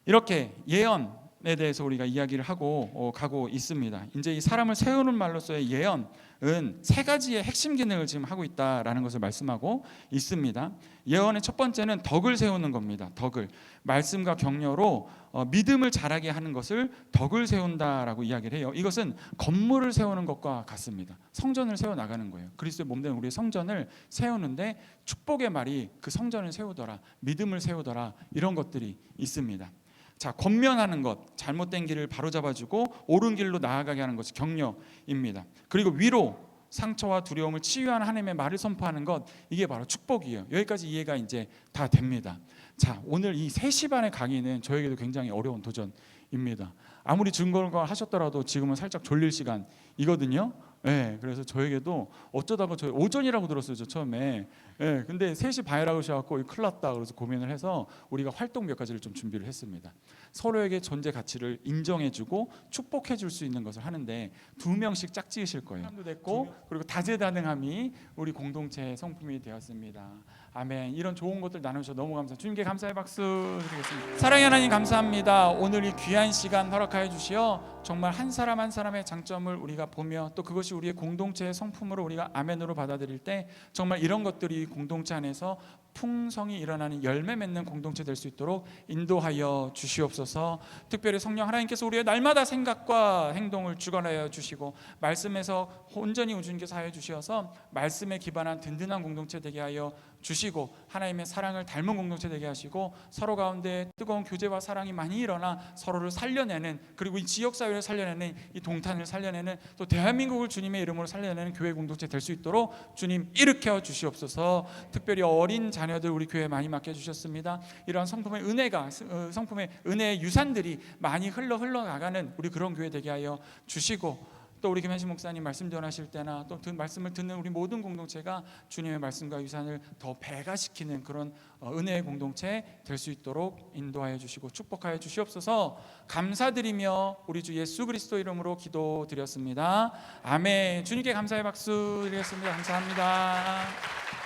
이렇게 예언에 대해서 우리가 이야기를 하고 가고 있습니다. 이제 이 사람을 세우는 말로서의 예언은 세 가지의 핵심 기능을 지금 하고 있다라는 것을 말씀하고 있습니다. 예언의 첫 번째는 덕을 세우는 겁니다. 덕을 말씀과 격려로 믿음을 자라게 하는 것을 덕을 세운다라고 이야기를 해요. 이것은 건물을 세우는 것과 같습니다. 성전을 세워 나가는 거예요. 그리스도의 몸된 우리의 성전을 세우는데 축복의 말이 그 성전을 세우더라, 믿음을 세우더라, 이런 것들이 있습니다. 자, 권면하는 것, 잘못된 길을 바로잡아주고 옳은 길로 나아가게 하는 것이 격려입니다. 그리고 위로, 상처와 두려움을 치유하는 하나님의 말을 선포하는 것, 이게 바로 축복이에요. 여기까지 이해가 이제 다 됩니다. 자, 오늘 이 3시 반의 강의는 저에게도 굉장히 어려운 도전입니다. 아무리 증거를 하셨더라도 지금은 살짝 졸릴 시간이거든요. 네, 그래서 저에게도 어쩌다가 저희 오전이라고 들었어요, 저 처음에. 네, 근데 3시 반이라고 하셔갖고 큰일 났다 그래서 고민을 해서 우리가 활동 몇 가지를 좀 준비를 했습니다. 서로에게 존재 가치를 인정해주고 축복해줄 수 있는 것을 하는데 2명씩 짝지으실 거예요. 사람도 됐고 그리고 다재다능함이 우리 공동체의 성품이 되었습니다. 아멘. 이런 좋은 것들 나누셔서 너무 감사합니다. 주님께 감사의 박수 드리겠습니다. 사랑의 하나님 감사합니다. 오늘 이 귀한 시간 허락하여 주시어 정말 한 사람 한 사람의 장점을 우리가 보며 또 그것이 우리의 공동체의 성품으로 우리가 아멘으로 받아들일 때 정말 이런 것들이 공동체 안에서 풍성이 일어나는 열매 맺는 공동체 될 수 있도록 인도하여 주시옵소서. 특별히 성령 하나님께서 우리의 날마다 생각과 행동을 주관하여 주시고 말씀에서 온전히 주님께서 하여 주셔서 말씀에 기반한 든든한 공동체 되게 하여 주시고 하나님의 사랑을 닮은 공동체 되게 하시고 서로 가운데 뜨거운 교제와 사랑이 많이 일어나 서로를 살려내는, 그리고 이 지역사회를 살려내는, 이 동탄을 살려내는, 또 대한민국을 주님의 이름으로 살려내는 교회 공동체 될 수 있도록 주님 일으켜 주시옵소서. 특별히 어린 자녀들 우리 교회에 많이 맡겨주셨습니다. 이러한 성품의 은혜가, 성품의 은혜의 유산들이 많이 흘러나가는 우리 그런 교회 되게 하여 주시고, 또 우리 김현식 목사님 말씀 전하실 때나 또 말씀을 듣는 우리 모든 공동체가 주님의 말씀과 유산을 더 배가시키는 그런 은혜의 공동체 될 수 있도록 인도하여 주시고 축복하여 주시옵소서. 감사드리며 우리 주 예수 그리스도 이름으로 기도드렸습니다. 아멘. 주님께 감사의 박수 드리겠습니다. 감사합니다.